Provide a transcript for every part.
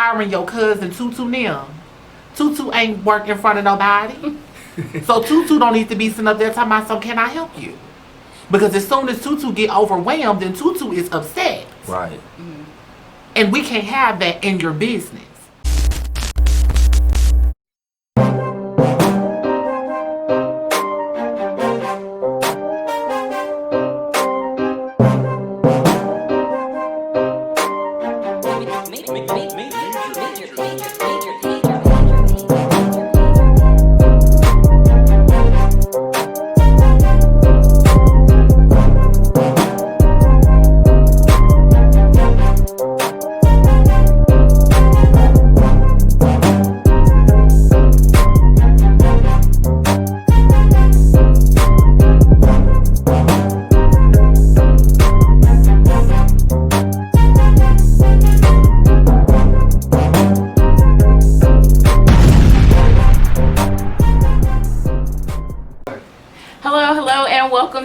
hiring your cousin Tutu now. Tutu ain't work in front of nobody. So Tutu don't need to be sitting up there talking about, so can I help you? Because as soon as Tutu get overwhelmed, then Tutu is upset. Right. And we can't have that in your business.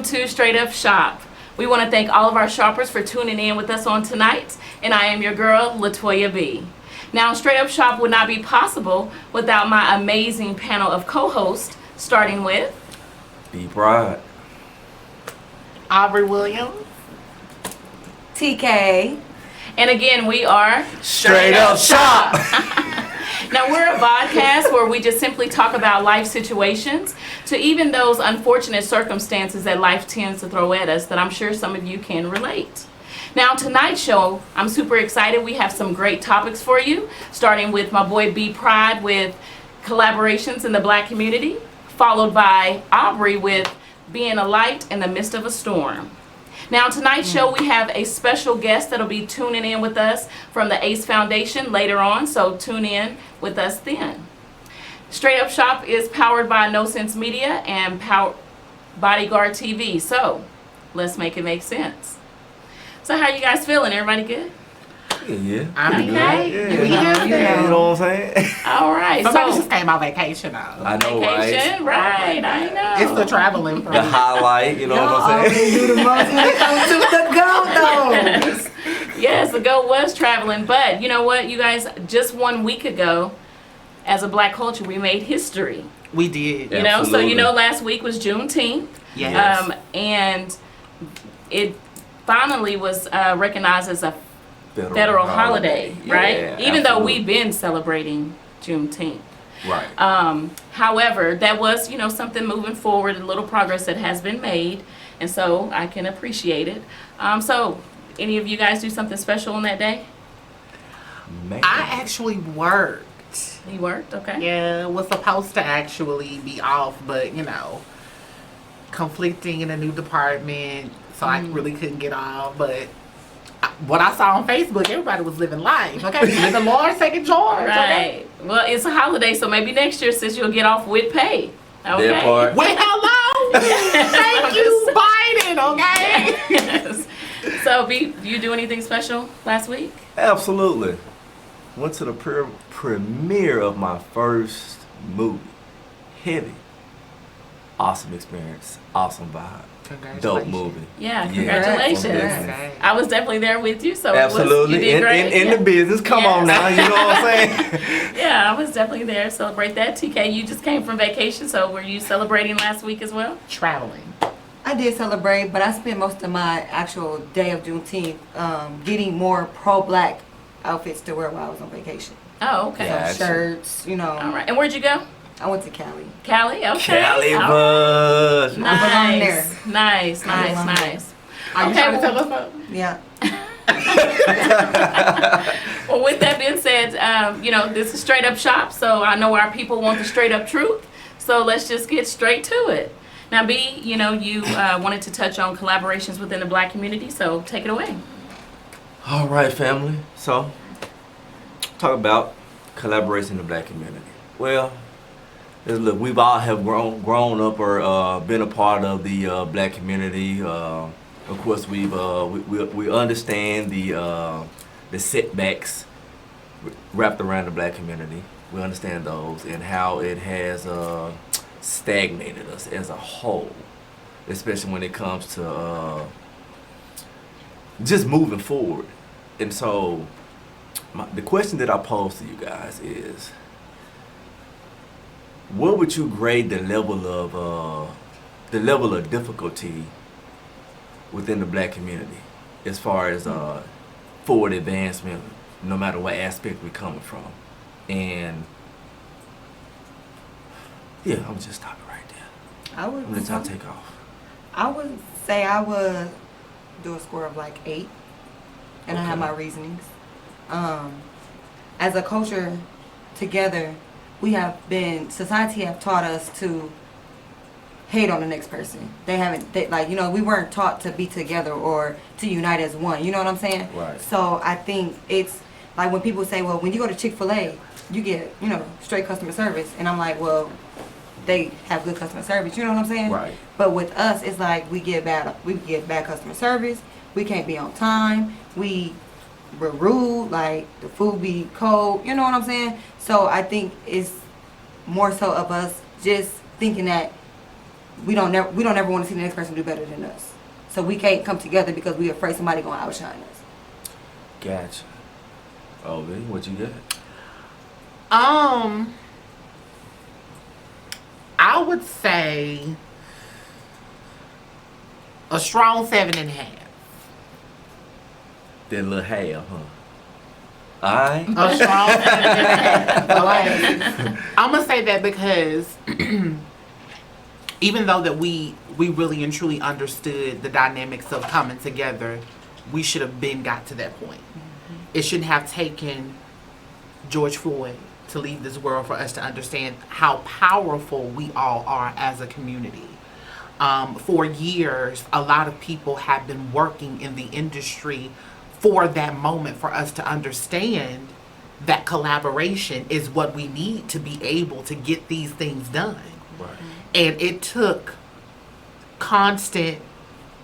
To Straight Up Shop. We want to thank all of our shoppers for tuning in with us on tonight, and I am your girl, Latoya B. Now, Straight Up Shop would not be possible without my amazing panel of co-hosts, starting with B. Pride, Aubrey Williams, TK, and again, we are Straight Up Shop. Now, we're a podcast where we just simply talk about life situations to even those unfortunate circumstances that life tends to throw at us that I'm sure some of you can relate. Now, tonight's show, I'm super excited. We have some great topics for you, starting with my boy B. Pride with collaborations in the Black community, followed by Aubrey with being a light in the midst of a storm. Now, tonight's show, we have a special guest that'll be tuning in with us from the ACE Foundation later on, so tune in with us then. Straight Up Shop is powered by No Sense Media and Bodyguard TV, so let's make it make sense. So how are you guys feeling? Everybody good? Yeah. I'm Okay. good. Yeah. You know what I'm saying? All right. Somebody So just came on vacation though. I know, vacation, right? I know. It's the traveling for The me. highlight, you know what I'm saying? do the most when it comes to the go though. Yes, the goat was traveling, but you know what, you guys, just 1 week ago, as a Black culture, we made history. We did. You know, so Absolutely. last week was Juneteenth. Yes. And it finally was recognized as a federal holiday, right? Yeah, Even though absolutely. we've been celebrating Juneteenth. Right. However, that was, something moving forward, a little progress that has been made, and so I can appreciate it. So, any of you guys do something special on that day? Man. I actually worked. You worked, okay? Yeah, was supposed to actually be off, but conflicting in a new department, so I really couldn't get off. But what I saw on Facebook, everybody was living life. Okay, living large, taking charge. Right. Okay? Well, it's a holiday, so maybe next year, since you'll get off with pay. Okay. That part. Wait, hello. Thank you, Biden. Okay. Yes. So, B, you do anything special last week? Absolutely. Went to the premiere of my first movie. Heavy. Awesome experience. Awesome vibe. Dope movie. Yeah, Yeah. congratulations. Okay. I was definitely there with you, so Absolutely. you did great. In the business. Come on now. You know what I'm saying? Yeah, I was definitely there. Celebrate that. TK, you just came from vacation, so were you celebrating last week as well? Traveling. I did celebrate, but I spent most of my actual day of Juneteenth getting more pro-Black outfits to wear while I was on vacation. Oh, okay. Yeah. So shirts, All right. And where'd you go? I went to Cali. Cali? Okay. Cali All right. Buzz. belong Nice. there. Nice, I belong there. nice. Are you Okay, trying to well- tell us something? Yeah. Well, with that being said, this is Straight Up Shop, so I know our people want the straight up truth. So let's just get straight to it. Now, B, you wanted to touch on collaborations within the Black community, so take it away. All right, family. So, talk about collaboration in the Black community. Well, look, we've all have grown up or been a part of the Black community. Of course, we understand the setbacks wrapped around the Black community. We understand those and how it has stagnated us as a whole, especially when it comes to just moving forward. And so The question that I pose to you guys is, what would you grade the level of difficulty within the black community as far as forward advancement, no matter what aspect we're coming from? And yeah, I'm just stopping right there. I would. I'm gonna let y'all take off. I would say I would do a score of like 8, and I have Okay. my reasonings. As a culture, together, society have taught us to hate on the next person. We weren't taught to be together or to unite as one. You know what I'm saying? Right. So I think it's like when people say, well, when you go to Chick-fil-A, you get, straight customer service. And I'm like, well, they have good customer service. You know what I'm saying? Right. But with us, it's like we get bad customer service. We can't be on time. We're rude. Like the food be cold. You know what I'm saying? So I think it's more so of us just thinking that we don't ever want to see the next person do better than us. So we can't come together because we're afraid somebody gonna outshine us. Gotcha. Oh, man, what you got? I would say a strong 7.5. That little half, huh? Alright. A strong 7.5. I'm gonna say that because even though that we really and truly understood the dynamics of coming together, we should have got to that point. It shouldn't have taken George Floyd to leave this world for us to understand how powerful we all are as a community. For years, a lot of people have been working in the industry for that moment, for us to understand that collaboration is what we need to be able to get these things done. Right. And it took constant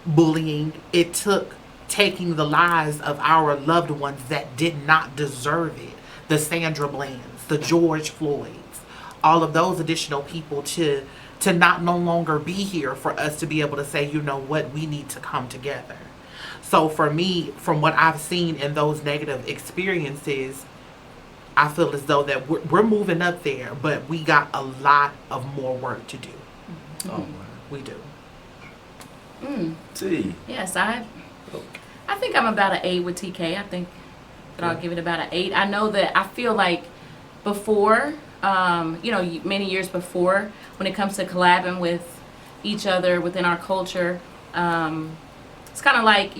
bullying. It took taking the lives of our loved ones that did not deserve it. The Sandra Blands, the George Floyds, all of those additional people to not no longer be here for us to be able to say, you know what, we need to come together. So for me, from what I've seen in those negative experiences, I feel as though that we're moving up there, but we got a lot of more work to do. Oh, We do. see. Yes, I think I'm about an 8 with TK. I think that I'll give it about an 8. I know that I feel like before, many years before, when it comes to collabing with each other within our culture, it's kind of like,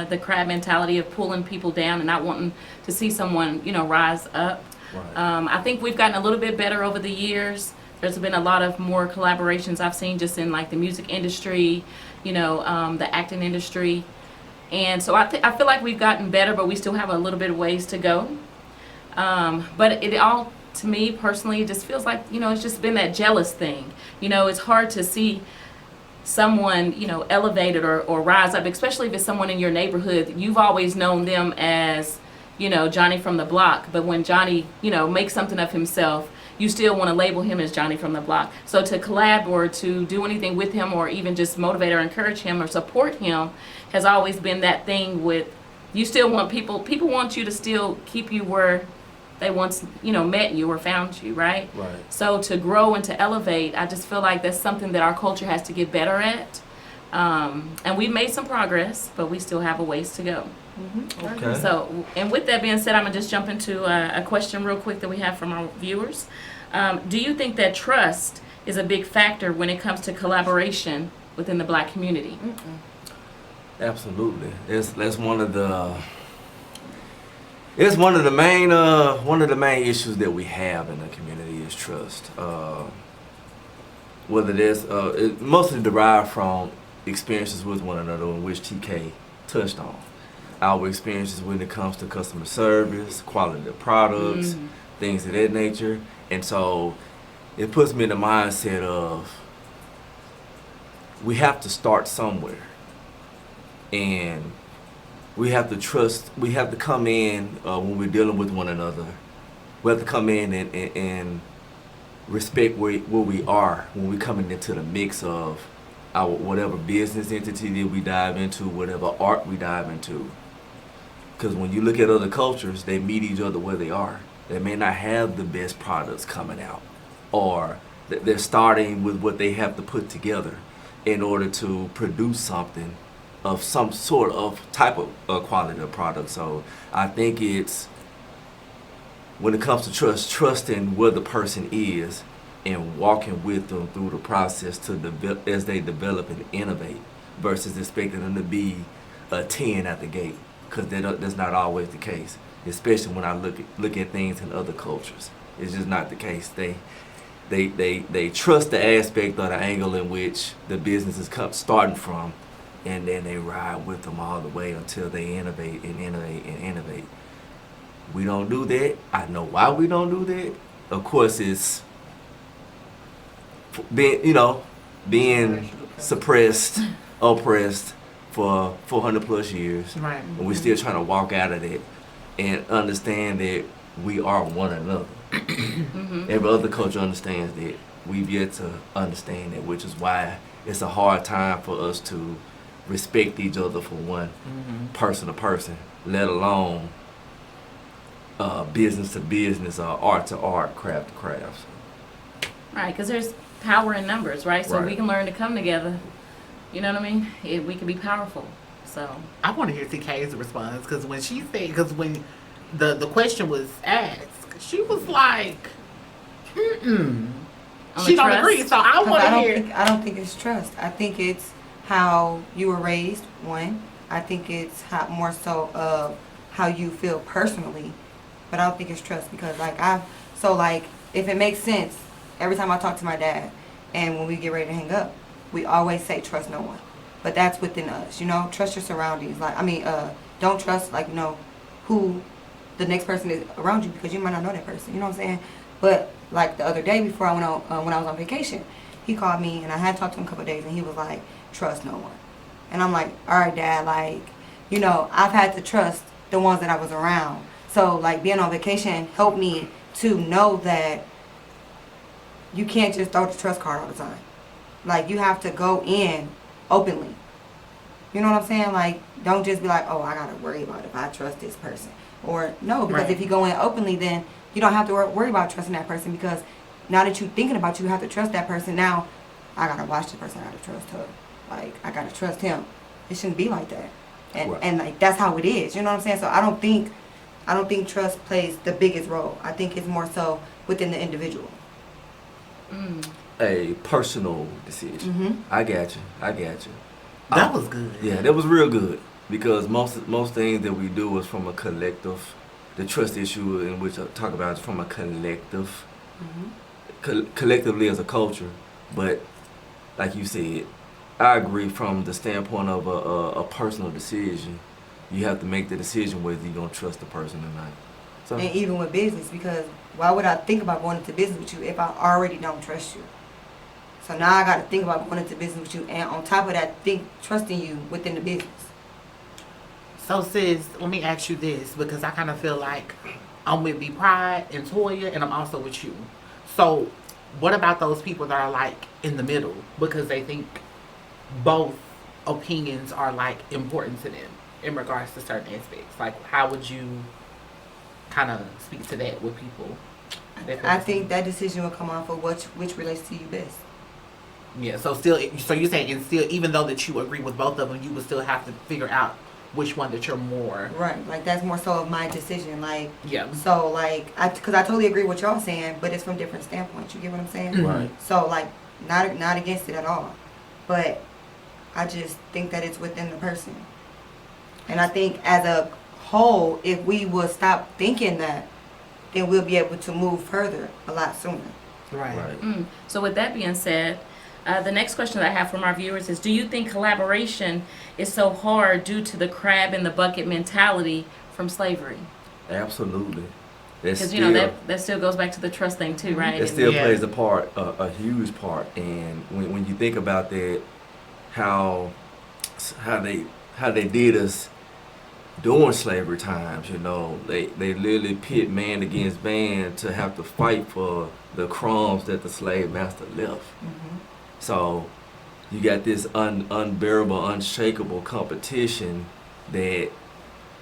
the crab mentality of pulling people down and not wanting to see someone, rise up. Right. I think we've gotten a little bit better over the years. There's been a lot of more collaborations I've seen just in like the music industry, the acting industry. And so I feel like we've gotten better, but we still have a little bit of ways to go. But it all, to me personally, it just feels like, it's just been that jealous thing. It's hard to see someone, elevated or rise up, especially if it's someone in your neighborhood. You've always known them as, Johnny from the block. But when Johnny, makes something of himself, you still want to label him as Johnny from the block. So to collab or to do anything with him or even just motivate or encourage him or support him has always been that thing with, you still want people want you to still keep you where they once, met you or found you, right? Right. So to grow and to elevate, I just feel like that's something that our culture has to get better at. And we've made some progress, but we still have a ways to go. Okay. So, and with that being said, I'm going to just jump into a question real quick that we have from our viewers. Do you think that trust is a big factor when it comes to collaboration within the black community? Absolutely. That's one of the main issues that we have in the community is trust. Whether that's it mostly derived from experiences with one another, in which TK touched on. Our experiences when it comes to customer service, quality of products, things of that nature. And so it puts me in the mindset of we have to start somewhere. And we have to trust, we have to come in when we're dealing with one another. We have to come in and respect where we are when we're coming into the mix of our whatever business entity that we dive into, whatever art we dive into. Because when you look at other cultures, they meet each other where they are. They may not have the best products coming out, or they're starting with what they have to put together in order to produce something of some sort of type of quality of product. So I think it's, when it comes to trusting where the person is and walking with them through the process to develop as they develop and innovate, versus expecting them to be a 10 at the gate, because that's not always the case. Especially when I look at things in other cultures, it's just not the case. They trust the aspect or the angle in which the business is starting from, and then they ride with them all the way until they innovate and innovate and innovate. We don't do that. I know why we don't do that. Of course, it's being suppressed, oppressed for 400 plus years. Right. And we're still trying to walk out of it and understand that we are one another. Every other culture understands that. We've yet to understand that, which is why it's a hard time for us to respect each other for one, person to person, let alone business to business, or art to art, craft to craft. Right, because there's power in numbers, right? So Right. we can learn to come together. You know what I mean? We can be powerful. So I want to hear TK's response, because when she said, because when the question was asked, she was like, On she the don't trust? agree. So I want to hear. I don't think it's trust. I think it's how you were raised. One, I think it's more so of how you feel personally, but I don't think it's trust, because if it makes sense, every time I talk to my dad, and when we get ready to hang up, we always say trust no one, but that's within us. Trust your surroundings. Don't trust who the next person is around you, because you might not know that person. You know what I'm saying? But like the other day before I went on, when I was on vacation, he called me and I had talked to him a couple of days, and he was like, trust no one. And I'm like, all right, Dad, I've had to trust the ones that I was around. So being on vacation helped me to know that you can't just throw the trust card all the time. You have to go in openly. You know what I'm saying? Don't just be like, oh, I gotta worry about if I trust this person. Or no, because Right. if you go in openly, then you don't have to worry about trusting that person, because now that you're thinking about, you have to trust that person. Now, I gotta watch this person. I gotta trust her. I gotta trust him. It shouldn't be like that. And Right. and that's how it is. You know what I'm saying? So I don't think trust plays the biggest role. I think it's more so within the individual. A personal decision. I got you. That was good. Yeah, that was real good, because most things that we do is from a collective. The trust issue in which I talk about is from a collective, collectively as a culture. But like you said, I agree from the standpoint of a personal decision. You have to make the decision whether you're gonna trust the person or not. So And even with business, because why would I think about going into business with you if I already don't trust you? So now I got to think about going into business with you, and on top of that, trusting you within the business. So sis, let me ask you this, because I kind of feel like I'm with B Pride and Toya, and I'm also with you. So what about those people that are in the middle, because they think both opinions are important to them in regards to certain aspects? How would you kind of speak to that with people? I think that decision will come off of which relates to you best. Yeah. So you're saying, and still, even though that you agree with both of them, you would still have to figure out which one that you're more. Right. That's more so of my decision. Yeah. So because I totally agree with y'all saying, but it's from different standpoints. You get what I'm saying? Right. So not against it at all, but I just think that it's within the person. And I think as a whole, if we would stop thinking that, then we'll be able to move further a lot sooner. Right. So with that being said, the next question that I have from our viewers is, do you think collaboration is so hard due to the crab in the bucket mentality from slavery? Absolutely. Because that still goes back to the trust thing too, right? It still Yeah. plays a part, a huge part. And when you think about that, how they did us during slavery times, they literally pit man against man to have to fight for the crumbs that the slave master left. So you got this unbearable, unshakable competition that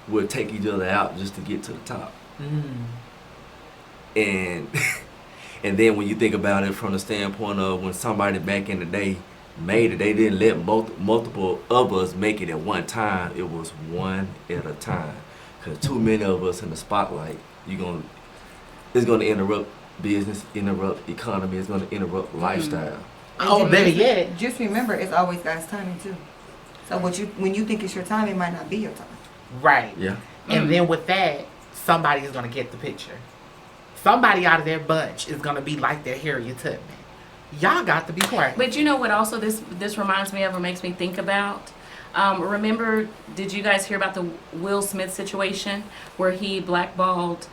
would take each other out just to get to the top. And and then when you think about it from the standpoint of when somebody back in the day made it, they didn't let multiple of us make it at one time. It was one at a time. Because too many of us in the spotlight, it's going to interrupt business, interrupt economy, it's going to interrupt lifestyle. Oh, better yet. Just remember, it's always God's timing too. So when you think it's your time, it might not be your time. Right. Yeah. And then with that, somebody is going to get the picture. Somebody out of their bunch is going to be like that Harriet Tubman. Y'all got to be quiet. But you know what also this reminds me of or makes me think about? Remember, did you guys hear about the Will Smith situation where he blackballed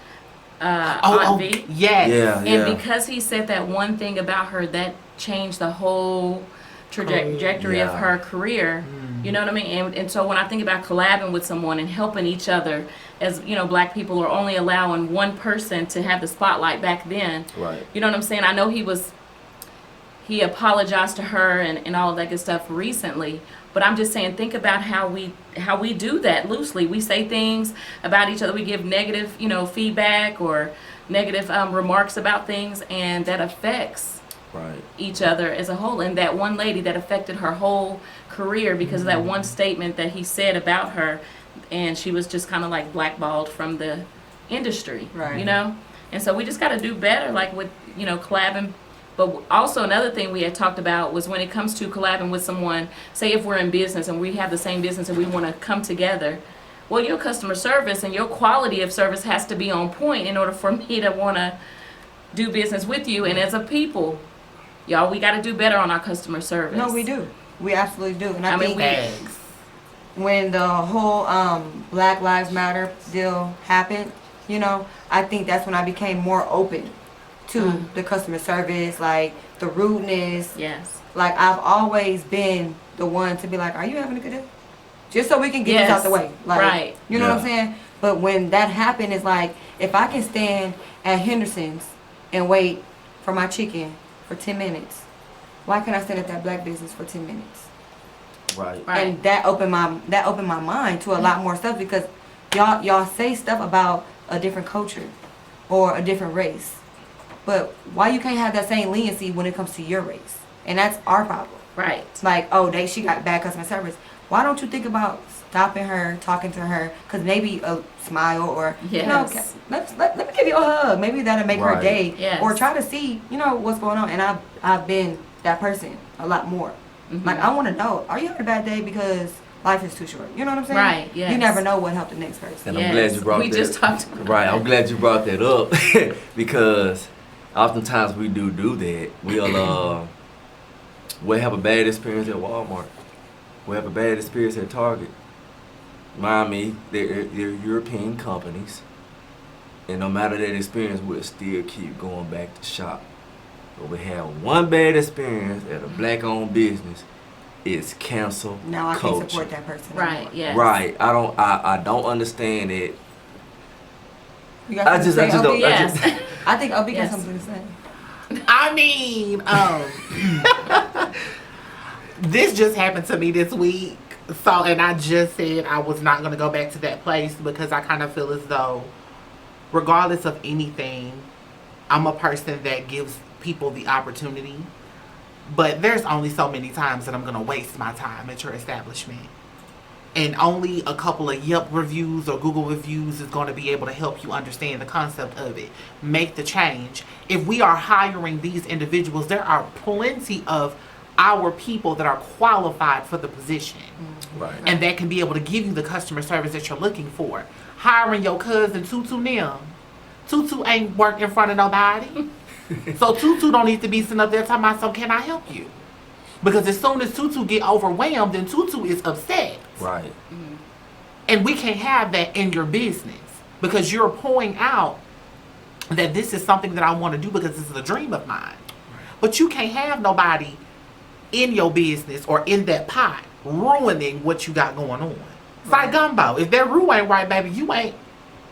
Aunt V? Yes. Yeah. And because he said that one thing about her, that changed the whole trajectory of her career. You know what I mean? And so when I think about collabing with someone and helping each other, as you know, black people are only allowing one person to have the spotlight back then. Right. You know what I'm saying? I know he apologized to her and all of that good stuff recently, but I'm just saying, think about how we do that loosely. We say things about each other. We give negative, feedback or negative remarks about things, and that affects each other as a whole. And that one lady, that affected her whole career because of that one statement that he said about her, and she was just kind of like blackballed from the industry, And so we just got to do better, like with collabing. But also another thing we had talked about was when it comes to collabing with someone, say if we're in business and we have the same business and we want to come together, well, your customer service and your quality of service has to be on point in order for me to want to do business with you. And as a people, y'all, we got to do better on our customer service. No, we do. We absolutely do. And I mean, think when the whole Black Lives Matter deal happened, I think that's when I became more open to the customer service, like the rudeness. Yes. Like I've always been the one to be like, "Are you having a good day?" Just so we can get this out the way. Like, You know what I'm saying? But when that happened, it's like if I can stand at Henderson's and wait for my chicken for 10 minutes, why can't I stand at that black business for 10 minutes? Right. And that opened my mind to a lot more stuff because y'all say stuff about a different culture or a different race. But why you can't have that same leniency when it comes to your race? And that's our problem. Right. Like, she got bad customer service. Why don't you think about stopping her, talking to her, because maybe a smile or, let me give you a hug. Maybe that'll make her day. Yes. Or try to see, what's going on. And I've been that person a lot more. Like, I want to know, are you having a bad day because life is too short? You know what I'm saying? Right, yes. You never know what helped the next person. And I'm glad you brought that. We just talked about Right, that. I'm glad you brought that up because oftentimes we do that. We'll have a bad experience at Walmart. We'll have a bad experience at Target. Mind me, they're European companies. And no matter that experience, we'll still keep going back to shop. But we have one bad experience at a black-owned business. It's cancel Now I culture. can't support that person. Right, anymore. yes. Right. I don't understand it. You got something to say, don't. OB? Yes. I think OB got something to say. I mean, this just happened to me this week. So, and I just said I was not going to go back to that place because I kind of feel as though, regardless of anything, I'm a person that gives people the opportunity. But there's only so many times that I'm going to waste my time at your establishment. And only a couple of Yelp reviews or Google reviews is going to be able to help you understand the concept of it. Make the change. If we are hiring these individuals, there are plenty of our people that are qualified for the position. Right. And that can be able to give you the customer service that you're looking for. Hiring your cousin Tutu now. Tutu ain't worked in front of nobody. So Tutu don't need to be sitting up there talking about, so can I help you? Because as soon as Tutu get overwhelmed, then Tutu is upset. Right. And we can't have that in your business because you're pouring out that this is something that I want to do because this is a dream of mine. But you can't have nobody in your business or in that pot ruining what you got going on. It's like gumbo. If that roux ain't right, baby, you ain't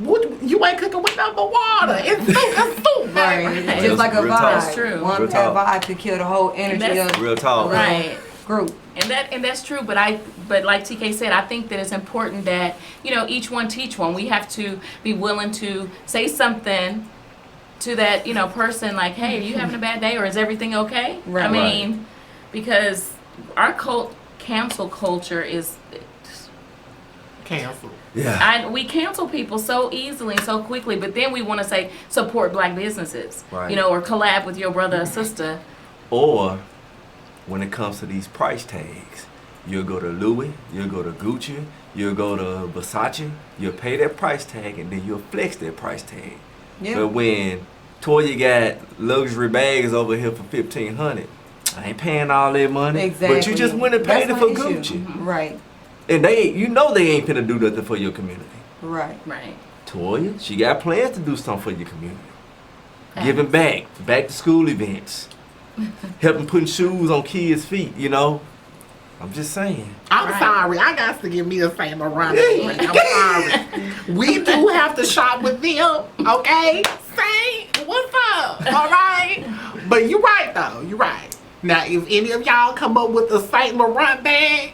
cooking with nothing but water. It's soup. Right. Right. Just like a Real vibe. talk. That's true. One Real bad talk. vibe could kill the whole energy That's of Real talk. Right. group. And that's true, but like TK said, I think that it's important that, each one teach one. We have to be willing to say something to that, person, like, hey, are you having a bad day, or is everything okay? Right. I mean, because our cancel culture is Cancel. Yeah. we cancel people so easily and so quickly, but then we want to say support black businesses, Right. or collab with your brother or sister. Or when it comes to these price tags, you'll go to Louis, you'll go to Gucci, you'll go to Versace, you'll pay that price tag, and then you'll flex that price tag. Yeah. But when Toya got luxury bags over here for $1,500, I ain't paying all that money. Exactly. But you just went and paid it That's for my issue. Gucci. Right. And they ain't finna do nothing for your community. Right. Right. Toya, she got plans to do something for your community. Giving back to school events, helping putting shoes on kids' feet, I'm just saying. I'm Right. sorry. I got to give me a Saint Laurent. I'm sorry. We do have to shop with them, okay? Saint, what's up? All right? But you're right, though. You're right. Now, if any of y'all come up with a Saint Laurent bag,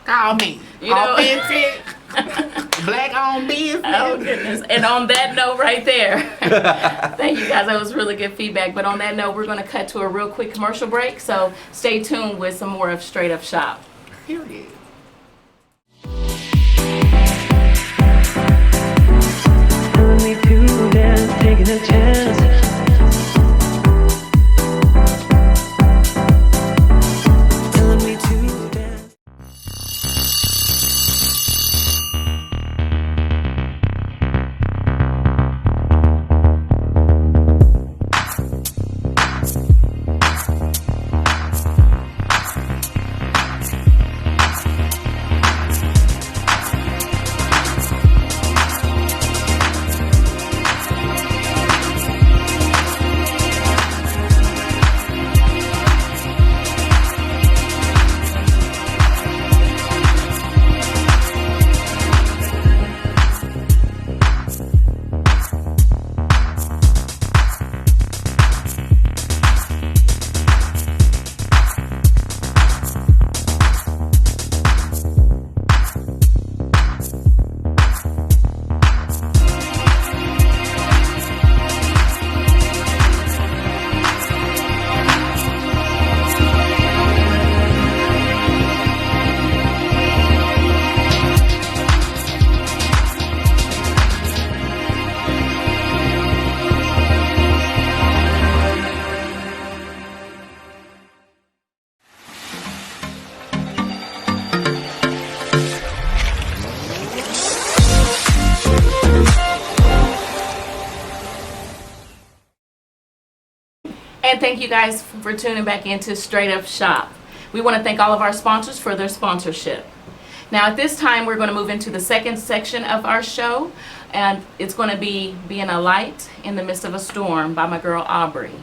call me. Authentic, black-owned business. Oh, goodness. And on that note right there, thank you guys. That was really good feedback. But on that note, we're going to cut to a real quick commercial break. So stay tuned with some more of Straight Up Shop. Period. Telling me to dance, taking a chance. Telling me to dance. And thank you guys for tuning back into Straight Up Shop. We want to thank all of our sponsors for their sponsorship. Now at this time, we're going to move into the second section of our show, and it's going to be Being a Light in the Midst of a Storm by my girl Aubrey.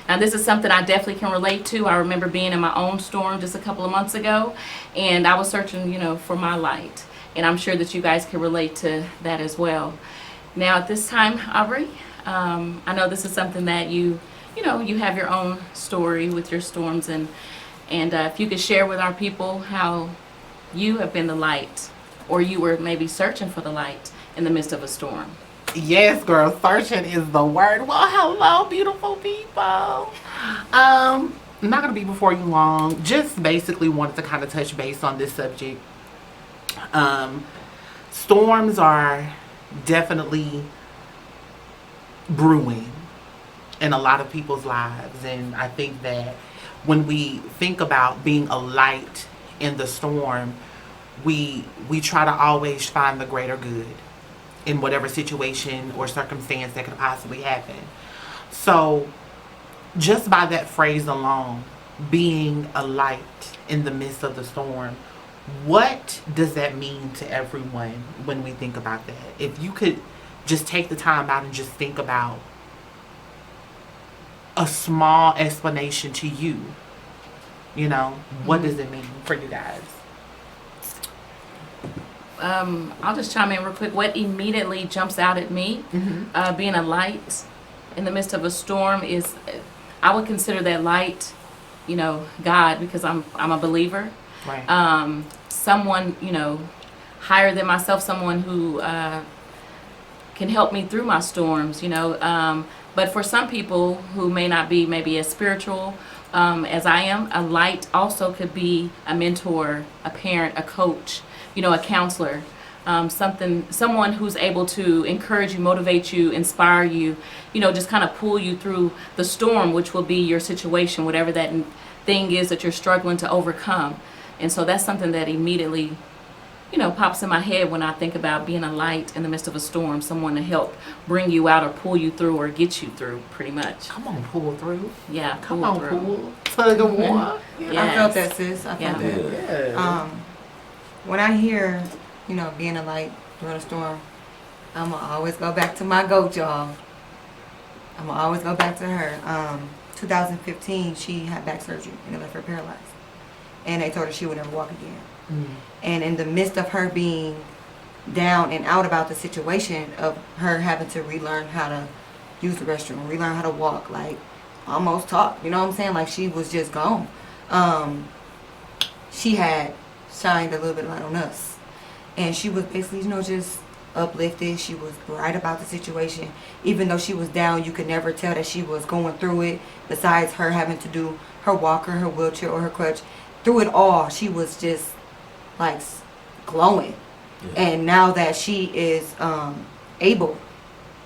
Now this is something I definitely can relate to. I remember being in my own storm just a couple of months ago, and I was searching, for my light. And I'm sure that you guys can relate to that as well. Now at this time, Aubrey, I know this is something that you have your own story with your storms, and if you could share with our people how you have been the light, or you were maybe searching for the light in the midst of a storm. Yes, girl, searching is the word. Well, hello, beautiful people. I'm not gonna be before you long. Just basically wanted to kind of touch base on this subject. Storms are definitely brewing in a lot of people's lives, and I think that when we think about being a light in the storm, we try to always find the greater good in whatever situation or circumstance that could possibly happen. So just by that phrase alone, being a light in the midst of the storm, what does that mean to everyone when we think about that? If you could just take the time out and just think about a small explanation to you, what does it mean for you guys? I'll just chime in real quick. What immediately jumps out at me, being a light in the midst of a storm, is I would consider that light God, because I'm a believer. Right. Someone, higher than myself, someone who can help me through my storms, But for some people who may not be maybe as spiritual as I am, a light also could be a mentor, a parent, a coach, a counselor, someone who's able to encourage you, motivate you, inspire you, just kind of pull you through the storm, which will be your situation, whatever that thing is that you're struggling to overcome. And so that's something that immediately pops in my head when I think about being a light in the midst of a storm, someone to help bring you out or pull you through or get you through, pretty much. Come on, pull through. Yeah, Come on, pull. Tug of war. Yes. I felt that, sis. I felt that. Yeah. When I hear, being a light during a storm, I'm going to always go back to my goat, y'all. I'm going to always go back to her. 2015, she had back surgery and it left her paralyzed. And they told her she would never walk again. And in the midst of her being down and out about the situation of her having to relearn how to use the restroom, relearn how to walk, like almost talk, you know what I'm saying? Like she was just gone. She had shined a little bit of light on us. And she was basically, just uplifted. She was right about the situation. Even though she was down, you could never tell that she was going through it. Besides her having to do her walker, her wheelchair, or her crutch. Through it all, she was just like glowing. And now that she is able,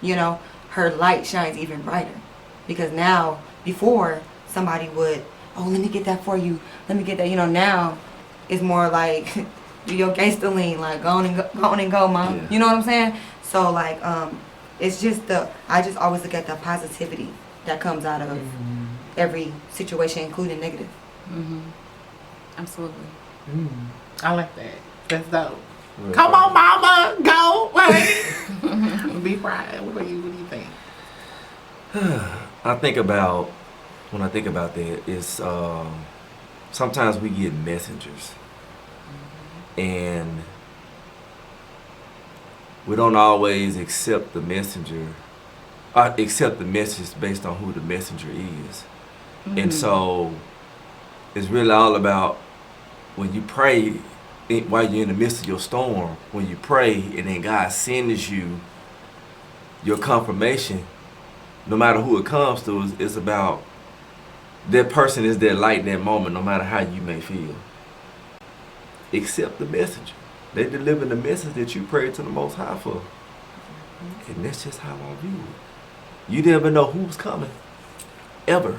her light shines even brighter. Because now, before, somebody would, let me get that for you, let me get that, now it's more like do your gangster lean, like go on and go, mom. Yeah. You know what I'm saying? So like it's just I just always look at the positivity that comes out of every situation, including negative. Absolutely. I like that. That's dope. Come on, mama, go. Be proud. What do you think? When I think about that, it's sometimes we get messengers, and we don't always accept the messenger, accept the message based on who the messenger is. And so it's really all about when you pray while you're in the midst of your storm, when you pray and then God sends you your confirmation, no matter who it comes to, it's about that person is that light in that moment, no matter how you may feel. Accept the messenger. They deliver the message that you prayed to the Most High for. And that's just how I view it. You never know who's coming. Ever.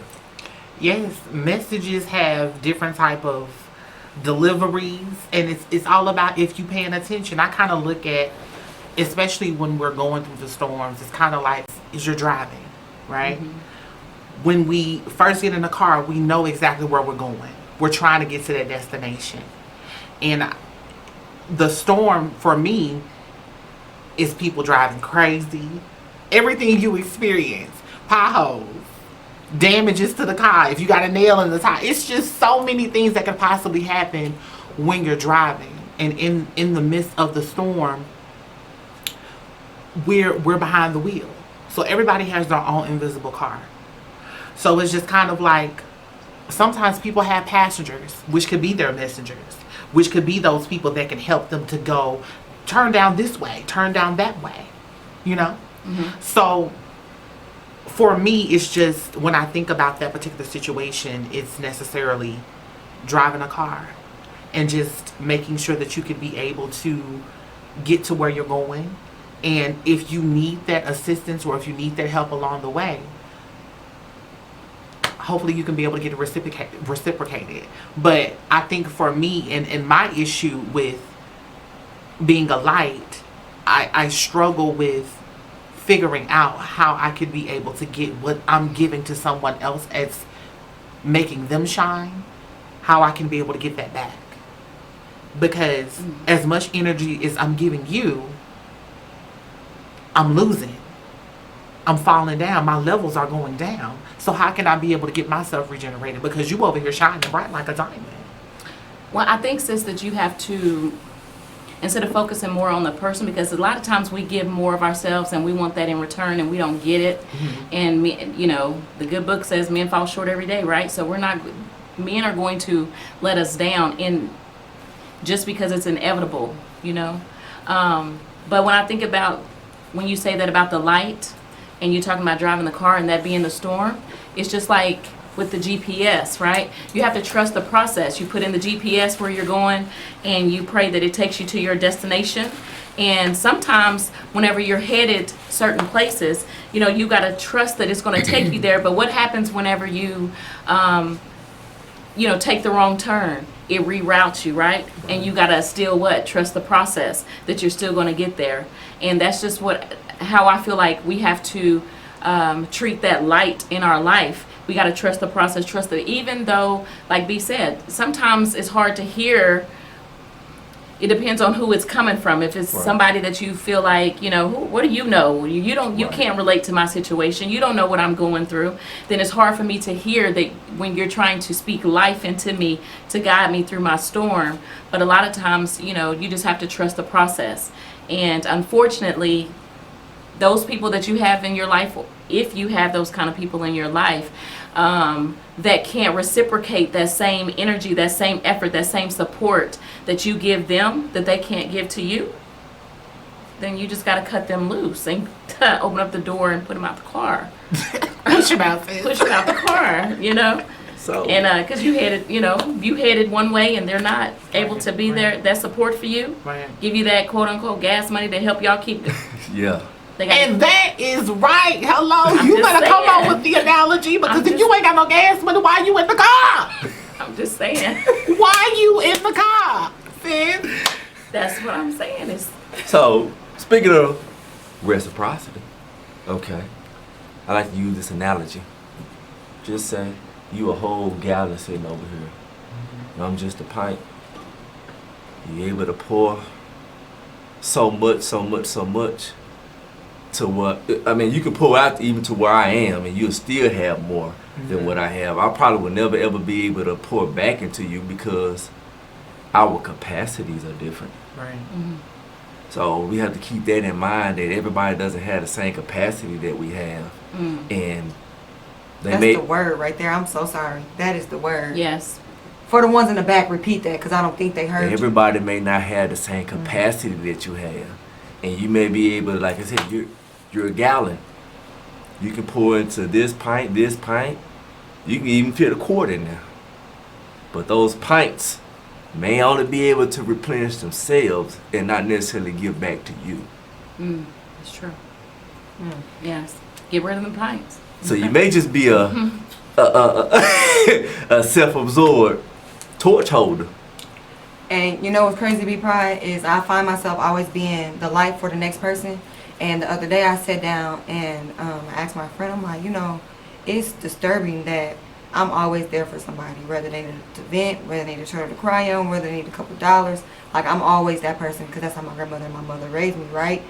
Yes, messages have different type of deliveries, and it's all about if you paying attention. I kind of look at, especially when we're going through the storms, it's kind of like as you're driving, right? When we first get in the car, we know exactly where we're going. We're trying to get to that destination. And the storm for me is people driving crazy. Everything you experience, potholes, damages to the car, if you got a nail in the tire. It's just so many things that could possibly happen when you're driving. And in the midst of the storm, we're behind the wheel. So everybody has their own invisible car. So it's just kind of like, sometimes people have passengers, which could be their messengers, which could be those people that can help them to go, turn down this way, turn down that way, So for me, it's just, when I think about that particular situation, it's necessarily driving a car and just making sure that you can be able to get to where you're going. And if you need that assistance or if you need that help along the way, hopefully you can be able to get it reciprocated. But I think for me, and my issue with being a light, I struggle with figuring out how I could be able to get what I'm giving to someone else as making them shine, how I can be able to get that back. Because as much energy as I'm giving you, I'm losing. I'm falling down. My levels are going down. So how can I be able to get myself regenerated? Because you over here shining bright like a diamond. Well, I think, sis, that you have to, instead of focusing more on the person, because a lot of times we give more of ourselves and we want that in return and we don't get it. And the good book says men fall short every day, right? So we're not men are going to let us down in just because it's inevitable, you know. But when I think about when you say that about the light, and you're talking about driving the car and that being the storm, it's just like with the GPS, right? You have to trust the process. You put in the GPS where you're going, and you pray that it takes you to your destination. And sometimes whenever you're headed certain places, you know, you got to trust that it's going to take you there. But what happens whenever you, you know, take the wrong turn? It reroutes you, right? And you got to still what? Trust the process that you're still going to get there. And that's just how I feel like we have to treat that light in our life. We got to trust the process, trust it. Even though, like B said, sometimes it's hard to hear. It depends on who it's coming from. If it's somebody that you feel like, you know, what do you know? You can't relate to my situation. You don't know what I'm going through. Then it's hard for me to hear that when you're trying to speak life into me to guide me through my storm. But a lot of times, you know, you just have to trust the process. And unfortunately, those people that you have in your life, if you have those kind of people in your life, that can't reciprocate that same energy, that same effort, that same support that you give them, that they can't give to you, then you just got to cut them loose and open up the door and put them out the car. Push them out, sis. Push them out the car, you know. So, and because you headed one way and they're not able to be there, that support for you, give you that quote unquote gas money to help y'all keep. yeah. And that is right. Hello, I'm you just better saying. come on with the analogy, because if you ain't got no gas money, why you in the car? I'm just saying. Why you in the car, sis? That's what I'm saying. Is So, speaking of reciprocity, okay, I like to use this analogy. Just say you a whole gallon sitting over here, and I'm just a pint. You able to pour so much to what, I mean, you can pour out even to where I am, and you'll still have more than what I have. I probably will never ever be able to pour back into you because our capacities are different. Right. So we have to keep that in mind, that everybody doesn't have the same capacity that we have. And That's the word right there. I'm so sorry. That is the word. yes. For the ones in the back, repeat that, because I don't think they heard you. everybody may not have the same capacity that you have. And you may be able to, like I said, you're a gallon. You can pour into this pint. You can even fit a quart in there. But those pints may only be able to replenish themselves and not necessarily give back to you. That's true. Yes. Get rid of the pints. So you may just be a self-absorbed torch holder. And you know what's crazy, be pride, is I find myself always being the light for the next person. And the other day I sat down and I asked my friend, I'm like, you know, it's disturbing that I'm always there for somebody, whether they need to vent, whether they need a shoulder to cry on, whether they need a couple dollars. Like, I'm always that person, because that's how my grandmother and my mother raised me, right?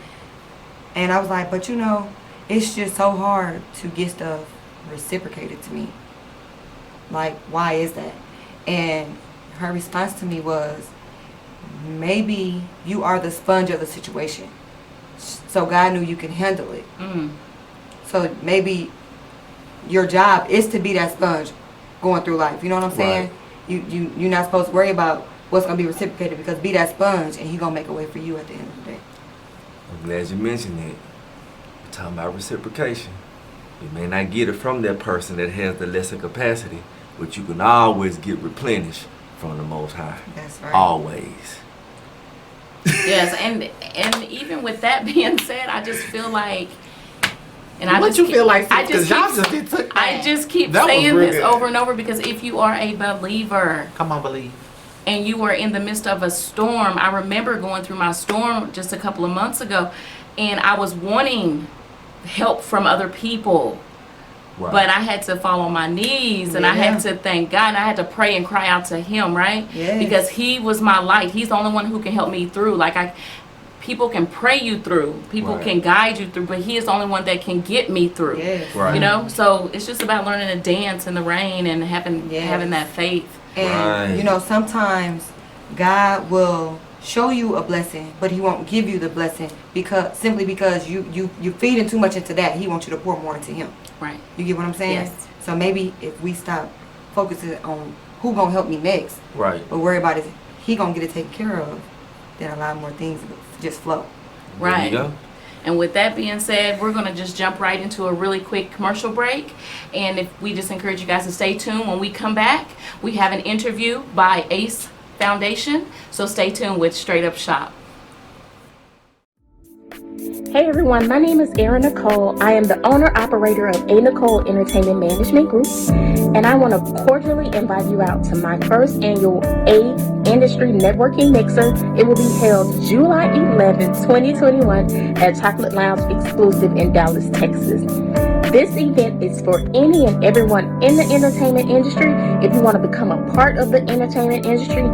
And I was like, but you know, it's just so hard to get stuff reciprocated to me. Like, why is that? And her response to me was, maybe you are the sponge of the situation. So God knew you can handle it. So maybe your job is to be that sponge going through life. You know what I'm saying? Right. You're not supposed to worry about what's going to be reciprocated, because be that sponge and He's going to make a way for you at the end of the day. I'm glad you mentioned it. We're talking about reciprocation. You may not get it from that person that has the lesser capacity, but you can always get replenished from the Most High. That's right. Always. Yes, and even with that being said, I just feel like, and I What just you keep, feel like, I sis? just 'Cause y'all keep, just did took I that. just keep That was saying real this good. over and over, because if you are a believer Come on, believe. and you are in the midst of a storm, I remember going through my storm just a couple of months ago, and I was wanting help from other people. Right. But I had to fall on my knees, and I had to thank God, and I had to pray and cry out to Him, right? Yes. Because He was my light. He's the only one who can help me through. People can pray you through, people Right. can guide you through, but He is the only one that can get me through. Yes. Right. You know, so it's just about learning to dance in the rain and having that faith. And Right. you know, sometimes God will show you a blessing, but He won't give you the blessing simply because you feeding too much into that. He wants you to pour more into Him. Right. You get what I'm saying? Yes. So maybe if we stop focusing on who gonna help me next. Right. But worry about if he gonna get it taken care of, then a lot more things just flow. Right. There you go. And with that being said, we're going to just jump right into a really quick commercial break. And if we just encourage you guys to stay tuned. When we come back, we have an interview by ACE Foundation. So stay tuned with Straight Up Shoppe. Hey everyone, my name is Erin Nicole. I am the owner-operator of A. Nicole Entertainment Management Group, and I want to cordially invite you out to my first annual A Industry Networking Mixer. It will be held July 11, 2021 at Chocolate Lounge Exclusive in Dallas, Texas. This event is for any and everyone in the entertainment industry. If you want to become a part of the entertainment industry,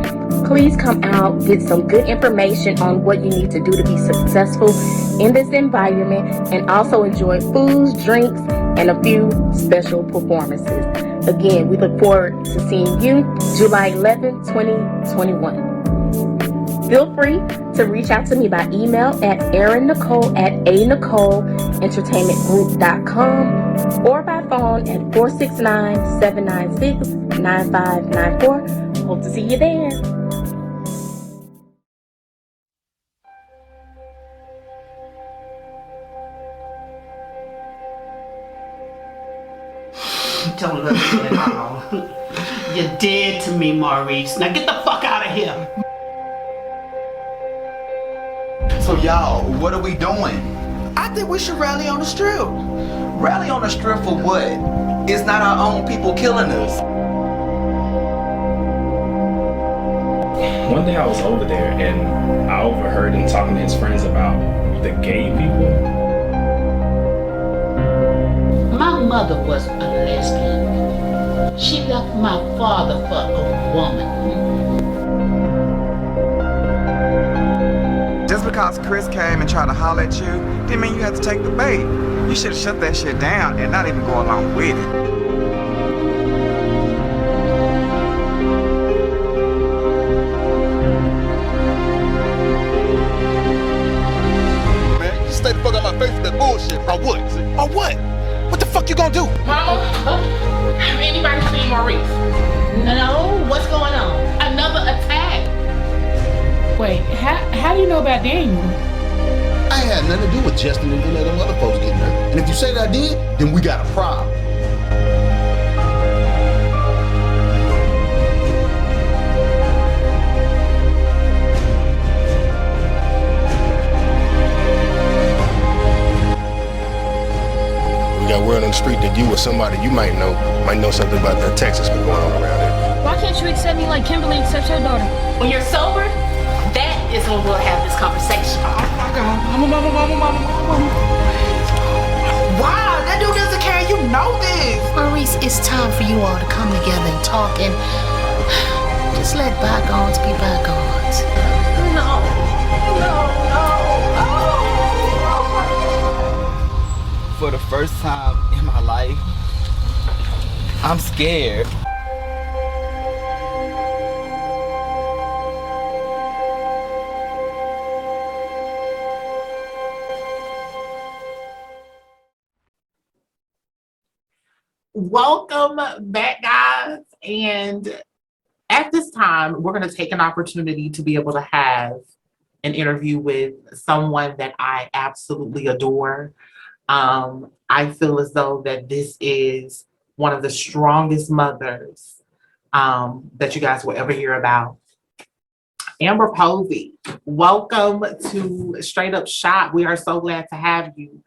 please come out, get some good information on what you need to do to be successful in this environment, and also enjoy foods, drinks, and a few special performances. Again, we look forward to seeing you July 11, 2021. Feel free to reach out to me by email at erinnicole@anicoleentertainmentgroup.com or by phone at 469-796-9594. Hope to see you there. Don't look at all. You're dead to me, Maurice. Now get the fuck out of here. So y'all, what are we doing? I think we should rally on the strip. Rally on the strip for what? It's not our own people killing us. One day I was over there and I overheard him talking to his friends about the gay people. My mother was a lesbian. She left my father for a woman. Just because Chris came and tried to holler at you, didn't mean you had to take the bait. You should have shut that shit down and not even go along with it. Man, you stay the fuck out my face with that bullshit. Or what? Or what? What the fuck you gonna do? Mama, have anybody seen Maurice? No, what's going on? Another attack. Wait, how do you know about Daniel? I ain't had nothing to do with Justin and any of them other folks getting hurt. And if you say that I did, then we got a problem. We got word on the street that you or somebody you might know something about that Texas been going on around here. Why can't you accept me like Kimberly accepts her daughter? When you're sober, that is when we'll have this conversation. Oh my God, mama. Wow, that dude doesn't care, you know this. Maurice, it's time for you all to come together and talk and just let bygones be bygones. No. For the first time in my life, I'm scared. Welcome back, guys. And at this time, we're going to take an opportunity to be able to have an interview with someone that I absolutely adore. I feel as though that this is one of the strongest mothers that you guys will ever hear about. Amber Posey, welcome to Straight Up Shoppe. We are so glad to have you.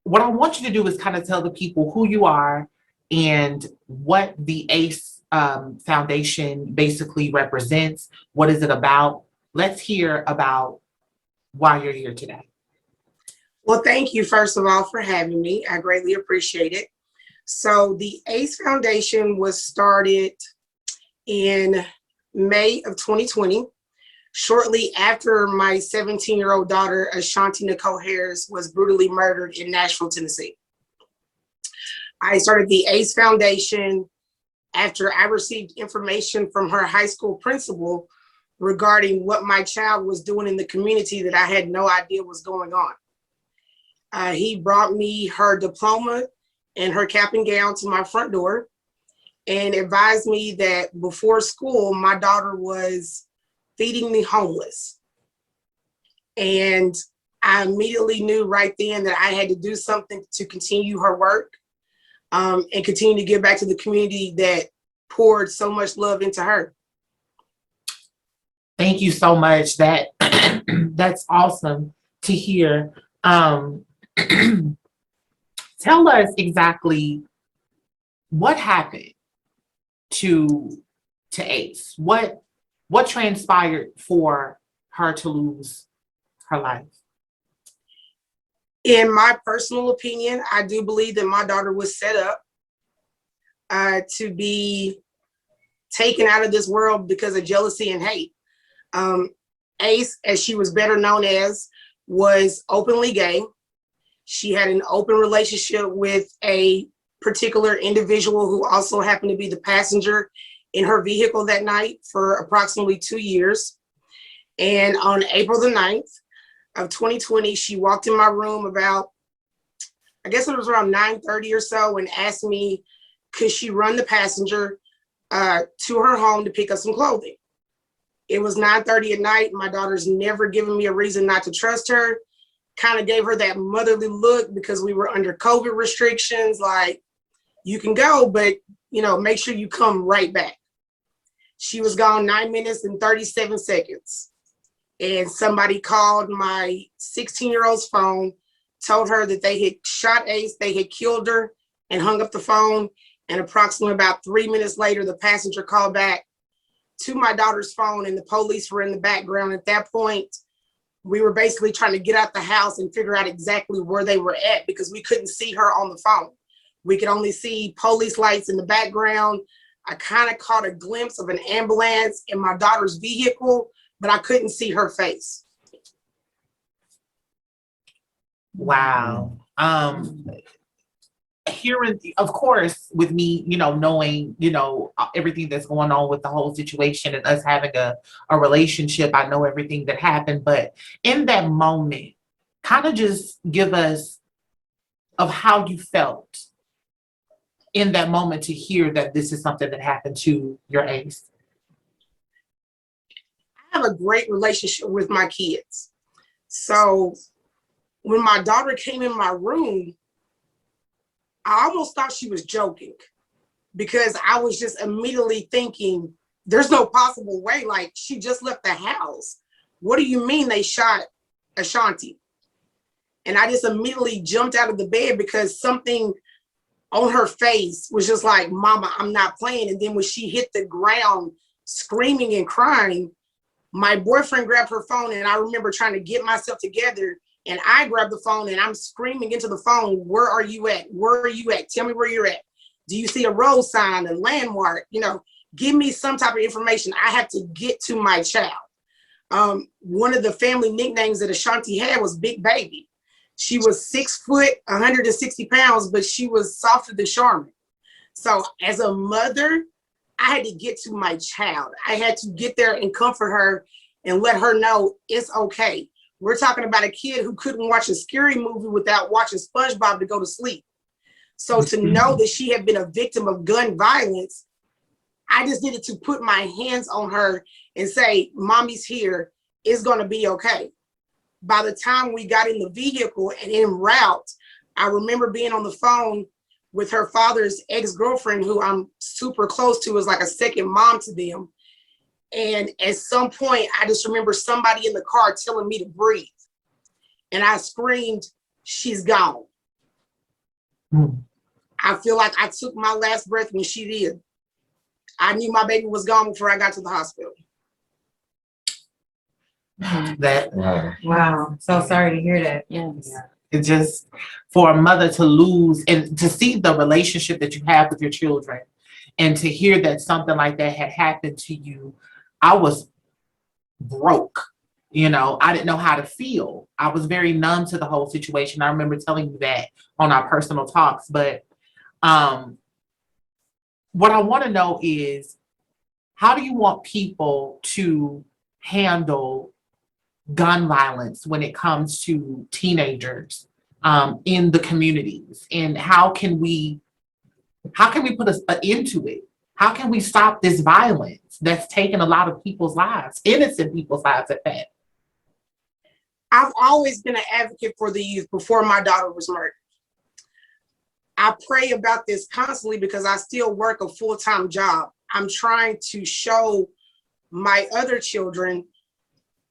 What I want you to do is kind of tell the people who you are and what the ACE Foundation basically represents. What is it about? Let's hear about why you're here today. Well, thank you, first of all, for having me. I greatly appreciate it. So the ACE Foundation was started in May of 2020, shortly after my 17-year-old daughter, Ashanti Harris, was brutally murdered in Nashville, Tennessee. I started the ACE Foundation after I received information from her high school principal regarding what my child was doing in the community that I had no idea was going on. He brought me her diploma in her cap and gown to my front door and advised me that before school, my daughter was feeding the homeless. And I immediately knew right then that I had to do something to continue her work and continue to give back to the community that poured so much love into her. Thank you so much. That's awesome to hear. Tell us exactly what happened to Ace. What transpired for her to lose her life? In my personal opinion, I do believe that my daughter was set up to be taken out of this world because of jealousy and hate. Ace, as she was better known as, was openly gay. She had an open relationship with a particular individual who also happened to be the passenger in her vehicle that night for approximately 2 years. And on April the 9th of 2020, she walked in my room about, I guess it was around 9:30 or so, and asked me, could she run the passenger to her home to pick up some clothing? It was 9:30 at night. My daughter's never given me a reason not to trust her. Kind of gave her that motherly look because we were under COVID restrictions. Like, you can go, but make sure you come right back. She was gone 9 minutes and 37 seconds. And somebody called my 16-year-old's phone, told her that they had shot Ace, they had killed her, and hung up the phone. And approximately about 3 minutes later, the passenger called back to my daughter's phone, and the police were in the background. At that point, we were basically trying to get out the house and figure out exactly where they were at because we couldn't see her on the phone. We could only see police lights in the background. I kind of caught a glimpse of an ambulance in my daughter's vehicle, but I couldn't see her face. Wow. Hearing, of course, with me, knowing, everything that's going on with the whole situation and us having a relationship, I know everything that happened, but in that moment, kind of just give us of how you felt in that moment to hear that this is something that happened to your Ace. I have a great relationship with my kids. So when my daughter came in my room, I almost thought she was joking because I was just immediately thinking, there's no possible way. Like, she just left the house. What do you mean they shot Ashanti? And I just immediately jumped out of the bed because something on her face was just like, Mama, I'm not playing. And then when she hit the ground screaming and crying, my boyfriend grabbed her phone, and I remember trying to get myself together. And I grabbed the phone and I'm screaming into the phone, where are you at? Where are you at? Tell me where you're at. Do you see a road sign, a landmark? Give me some type of information. I have to get to my child. One of the family nicknames that Ashanti had was Big Baby. She was 6 foot, 160 pounds, but she was softer than Charmin. So as a mother, I had to get to my child. I had to get there and comfort her and let her know it's okay. We're talking about a kid who couldn't watch a scary movie without watching SpongeBob to go to sleep. So to know that she had been a victim of gun violence, I just needed to put my hands on her and say, Mommy's here, it's gonna be okay. By the time we got in the vehicle and en route, I remember being on the phone with her father's ex-girlfriend, who I'm super close to, is like a second mom to them. And at some point, I just remember somebody in the car telling me to breathe. And I screamed, she's gone. I feel like I took my last breath when she did. I knew my baby was gone before I got to the hospital. Wow. So sorry to hear that. Yes. It's just for a mother to lose and to see the relationship that you have with your children and to hear that something like that had happened to you. I was broke. I didn't know how to feel. I was very numb to the whole situation. I remember telling you that on our personal talks. But what I want to know is, how do you want people to handle gun violence when it comes to teenagers in the communities, and how can we put an end to it? How can we stop this violence that's taken a lot of people's lives, innocent people's lives at that? I've always been an advocate for the youth before my daughter was murdered. I pray about this constantly because I still work a full-time job. I'm trying to show my other children,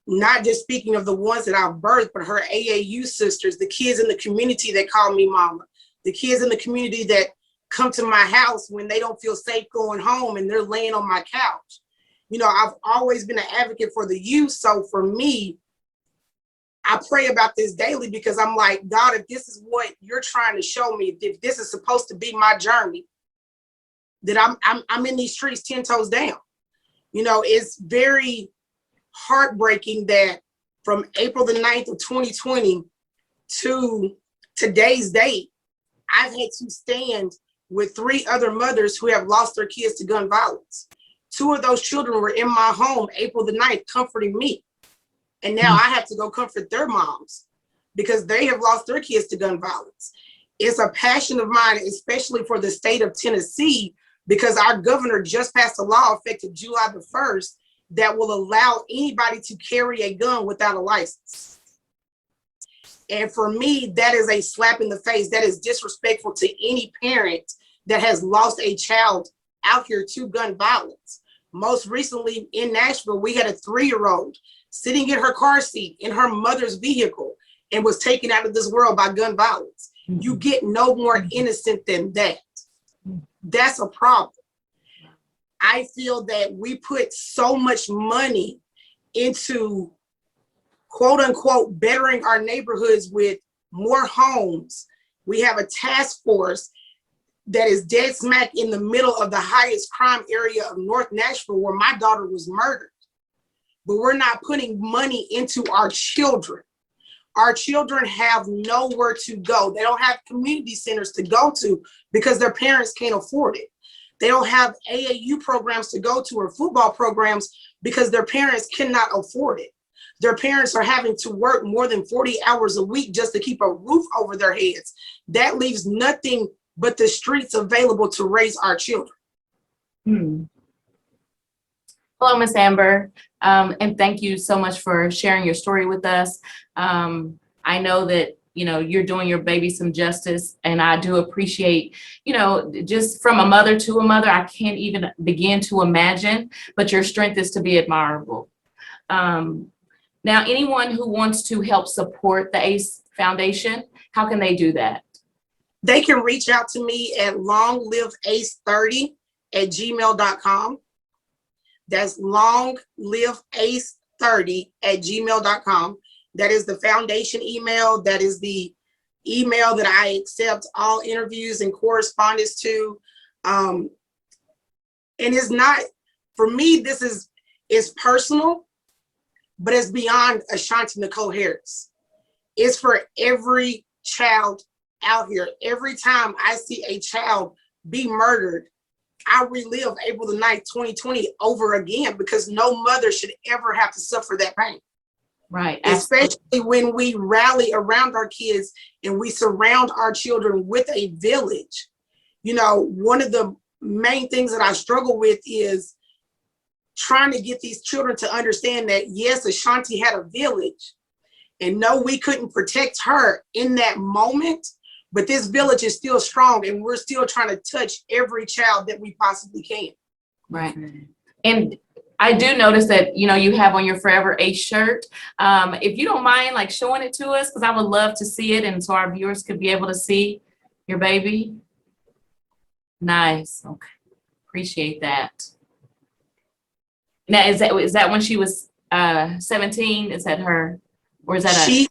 not just speaking of the ones that I've birthed, but her AAU sisters, the kids in the community that call me mama, the kids in the community that come to my house when they don't feel safe going home and they're laying on my couch. You know, I've always been an advocate for the youth. So for me, I pray about this daily because I'm like, God, if this is what you're trying to show me, if this is supposed to be my journey, that I'm in these streets 10 toes down. You know, it's very heartbreaking that from April the 9th of 2020 to today's date, I've had to stand with 3 other mothers who have lost their kids to gun violence. 2 of those children were in my home April the 9th comforting me. And now I have to go comfort their moms because they have lost their kids to gun violence. It's a passion of mine, especially for the state of Tennessee, because our governor just passed a law effective July the 1st that will allow anybody to carry a gun without a license. And for me, that is a slap in the face. That is disrespectful to any parent that has lost a child out here to gun violence. Most recently in Nashville, we had a 3-year-old sitting in her car seat in her mother's vehicle and was taken out of this world by gun violence. You get no more innocent than that. That's a problem. I feel that we put so much money into quote unquote bettering our neighborhoods with more homes. We have a task force that is dead smack in the middle of the highest crime area of North Nashville where my daughter was murdered. But we're not putting money into our children. Our children have nowhere to go. They don't have community centers to go to because their parents can't afford it. They don't have AAU programs to go to or football programs because their parents cannot afford it. Their parents are having to work more than 40 hours a week just to keep a roof over their heads. That leaves nothing but the streets available to raise our children. Hello, Miss Amber, and thank you so much for sharing your story with us. I know that, you know, you're doing your baby some justice, and I do appreciate, you know, just from a mother to a mother, I can't even begin to imagine, but your strength is to be admirable. Now, anyone who wants to help support the ACE Foundation, how can they do that? They can reach out to me at longliveace30@gmail.com. That's longliveace30@gmail.com. That is the foundation email. That is the email that I accept all interviews and correspondence to. And it's not, for me, this is personal, but it's beyond Ashanti Harris. It's for every child out here. Every time I see a child be murdered, I relive April the 9th, 2020 over again because no mother should ever have to suffer that pain. Right. Especially when we rally around our kids and we surround our children with a village. You know, one of the main things that I struggle with is trying to get these children to understand that, yes, Ashanti had a village, and no, we couldn't protect her in that moment, but this village is still strong and we're still trying to touch every child that we possibly can. Right. And I do notice that, you know, you have on your Forever Ace shirt. If you don't mind, like, showing it to us, because I would love to see it, and so our viewers could be able to see your baby. Nice. Okay. Appreciate that. Now, is that when she was 17? Is that her, or is that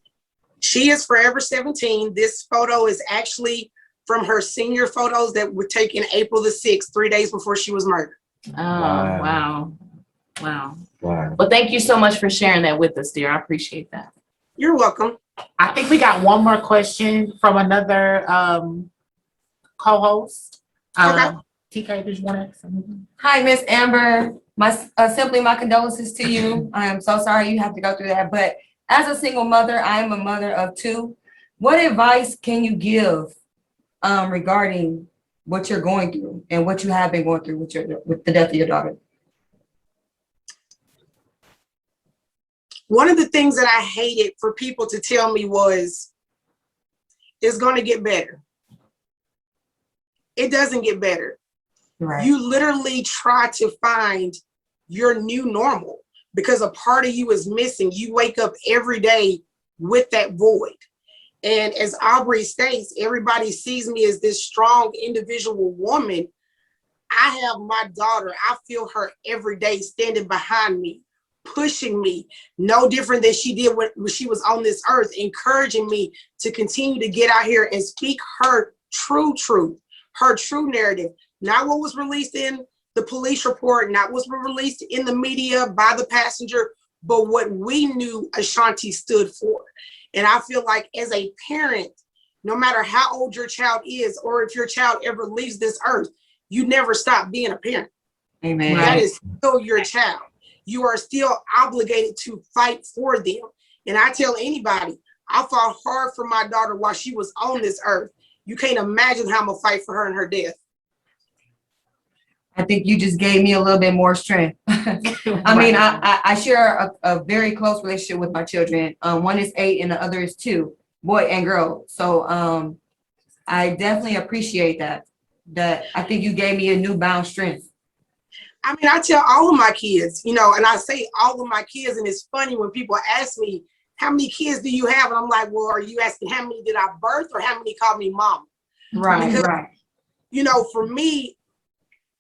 She is forever 17. This photo is actually from her senior photos that were taken April the 6th, 3 days before she was murdered. Oh, wow. Well, thank you so much for sharing that with us, dear. I appreciate that. You're welcome. I think we got one more question from another co-host. Okay. TK, did you want to ask something? Hi, Miss Amber. Simply my condolences to you. I am so sorry you have to go through that. But as a single mother, I am a mother of 2. What advice can you give regarding what you're going through and what you have been going through with the death of your daughter? One of the things that I hated for people to tell me was, it's going to get better. It doesn't get better. Right. You literally try to find your new normal because a part of you is missing. You wake up every day with that void. And as Aubrey states, everybody sees me as this strong individual woman. I have my daughter. I feel her every day standing behind me, pushing me, no different than she did when she was on this earth, encouraging me to continue to get out here and speak her true truth, her true narrative, not what was released in the police report, not what was released in the media by the passenger, but what we knew Ashanti stood for. And I feel like as a parent, no matter how old your child is, or if your child ever leaves this earth, you never stop being a parent. Amen. That is still your child. You are still obligated to fight for them. And I tell anybody, I fought hard for my daughter while she was on this earth. You can't imagine how I'm gonna fight for her in her death. I think you just gave me a little bit more strength. I mean, I share a very close relationship with my children. One is 8 and the other is 2, boy and girl. So I definitely appreciate that. I think you gave me a newfound strength. I mean, I tell all of my kids, you know, and I say all of my kids, and it's funny when people ask me, how many kids do you have? And I'm like, well, are you asking how many did I birth or how many call me mom? Right, because, right. You know, for me,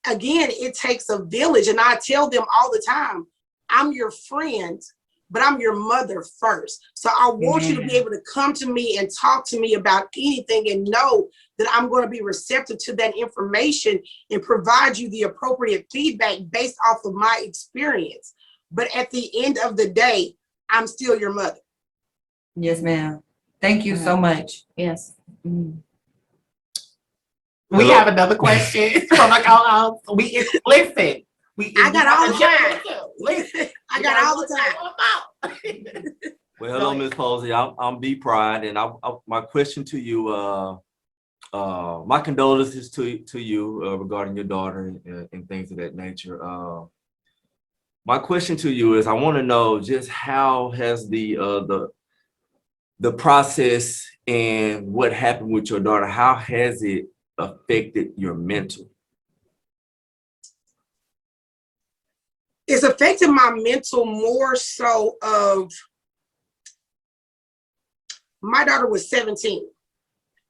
again, it takes a village. And I tell them all the time, I'm your friend, but I'm your mother first. So I want you to be able to come to me and talk to me about anything and know that I'm going to be receptive to that information and provide you the appropriate feedback based off of my experience. But at the end of the day, I'm still your mother. Yes, ma'am. Thank you so much. Yes. We have another question from like listen. I got all the time. Listen, I got all the time. Well, hello, Miss Posey. I'm B Pride, and my question to you, my condolences to you regarding your daughter and things of that nature. My question to you is, I want to know just how has the process and what happened with your daughter, how has it affected your mental? It's affected my mental more so of, my daughter was 17.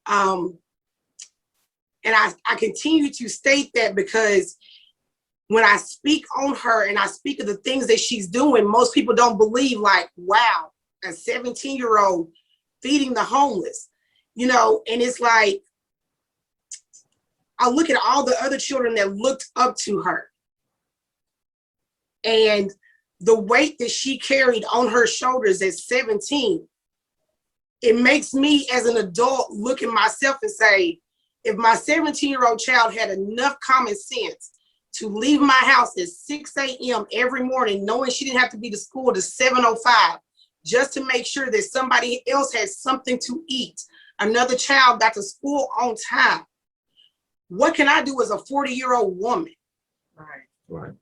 And I continue to state that because when I speak on her and I speak of the things that she's doing, most people don't believe, like, wow, a 17-year-old feeding the homeless, you know. And it's like, I look at all the other children that looked up to her and the weight that she carried on her shoulders at 17. It makes me as an adult look at myself and say, if my 17-year-old child had enough common sense to leave my house at 6 a.m. every morning, knowing she didn't have to be to school to 7:05, just to make sure that somebody else had something to eat, another child got to school on time, what can I do as a 40-year-old woman? Right.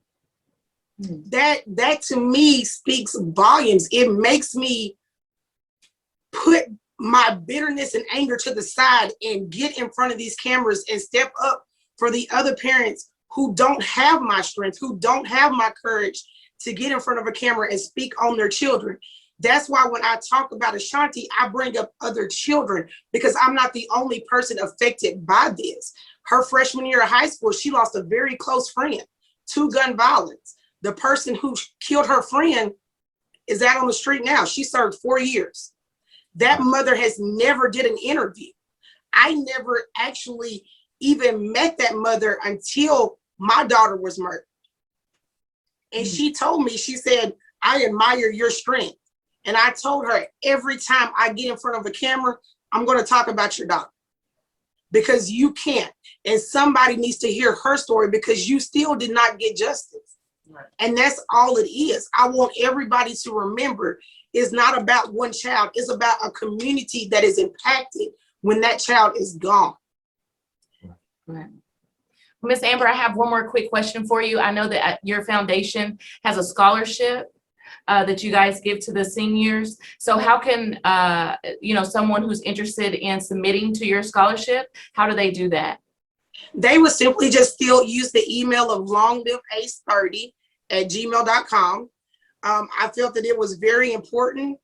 That to me speaks volumes. It makes me put my bitterness and anger to the side and get in front of these cameras and step up for the other parents who don't have my strength, who don't have my courage to get in front of a camera and speak on their children. That's why when I talk about Ashanti, I bring up other children, because I'm not the only person affected by this. Her freshman year of high school, she lost a very close friend to gun violence. The person who killed her friend is out on the street now. She served 4 years. That mother has never did an interview. I never actually even met that mother until my daughter was murdered. And she told me, she said, I admire your strength. And I told her, every time I get in front of a camera, I'm going to talk about your daughter, because you can't. And somebody needs to hear her story, because you still did not get justice. Right. And that's all it is. I want everybody to remember, is not about one child. It's about a community that is impacted when that child is gone. Right. Miss Amber, I have one more quick question for you. I know that your foundation has a scholarship that you guys give to the seniors. So how can someone who's interested in submitting to your scholarship, how do they do that? They would simply just still use the email of longliveace30@gmail.com. I felt that it was very important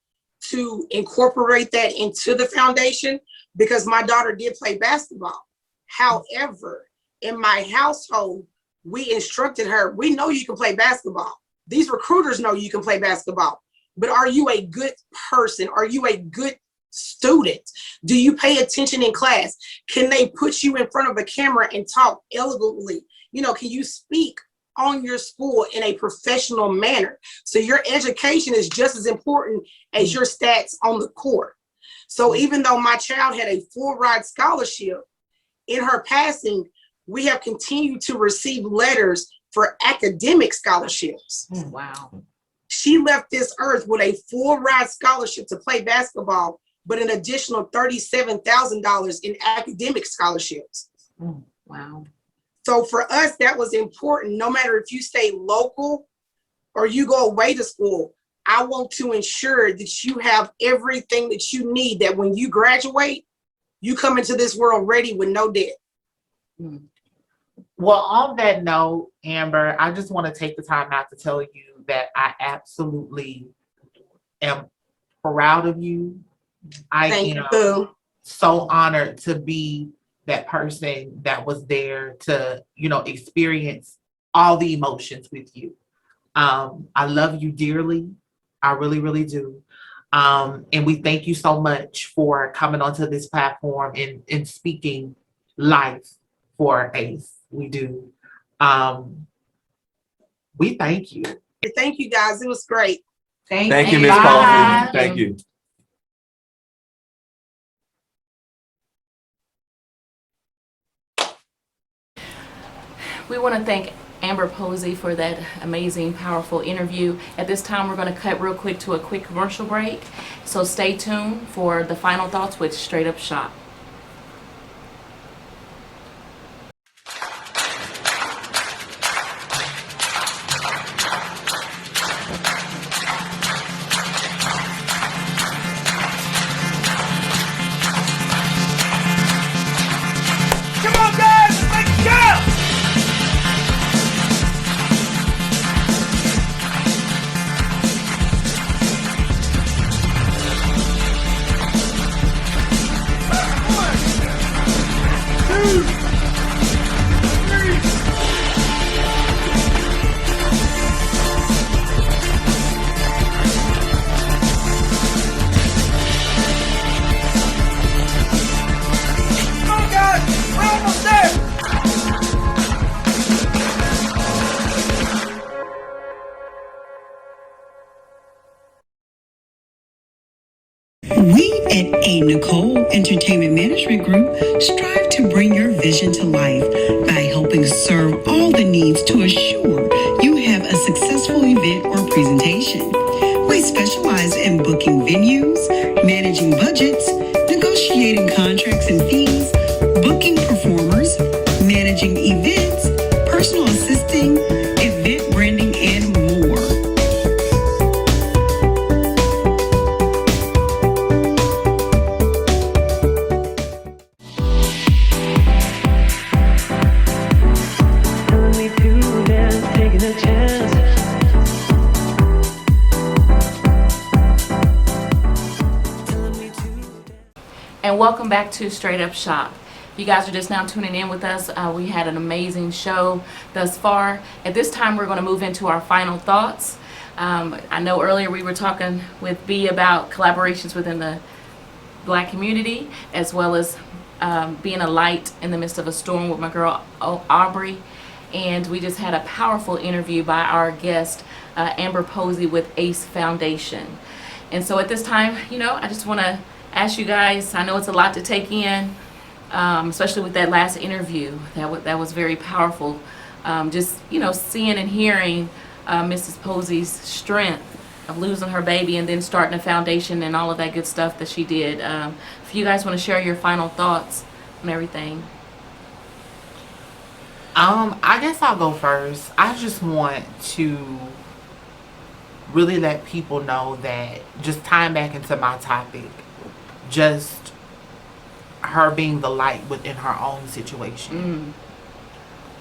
to incorporate that into the foundation because my daughter did play basketball. However, in my household, we instructed her, we know you can play basketball. These recruiters know you can play basketball, but are you a good person? Are you a good student? Do you pay attention in class? Can they put you in front of a camera and talk elegantly? Can you speak on your school in a professional manner? So your education is just as important as your stats on the court. So even though my child had a full ride scholarship, in her passing, we have continued to receive letters for academic scholarships. Wow. She left this earth with a full ride scholarship to play basketball, but an additional $37,000 in academic scholarships. Wow. So for us, that was important. No matter if you stay local or you go away to school, I want to ensure that you have everything that you need, that when you graduate, you come into this world ready with no debt. Well, on that note, Amber, I just want to take the time out to tell you that I absolutely am proud of you. I am so honored to be that person that was there to, experience all the emotions with you. I love you dearly. I really, really do. And we thank you so much for coming onto this platform and speaking life for ACE. We do. We thank you. Thank you, guys. It was great. Thank you, Ms. Posey. Thank you. We want to thank Amber Posey for that amazing, powerful interview. At this time, we're going to cut real quick to a quick commercial break. So stay tuned for the final thoughts with Straight Up Shoppe. We at A. Nicole Entertainment Management Group strive to bring your vision to life by helping serve all the needs to assure you have a successful event or presentation. We specialize in booking venues, managing budgets, negotiating contracts and fees, booking performers, managing events, personal assisting, event branding, and more. And welcome back to Straight Up Shoppe. If you guys are just now tuning in with us, we had an amazing show thus far. At this time, we're going to move into our final thoughts. I know earlier we were talking with B about collaborations within the Black community, as well as being a light in the midst of a storm with my girl Aubrey. And we just had a powerful interview by our guest, Amber Posey with ACE Foundation. And so at this time, I just want to ask you guys, I know it's a lot to take in, especially with that last interview. That was very powerful. Just, seeing and hearing Mrs. Posey's strength of losing her baby and then starting a foundation and all of that good stuff that she did. If you guys want to share your final thoughts on everything. I guess I'll go first. I just want to really let people know that, just tying back into my topic, just her being the light within her own situation.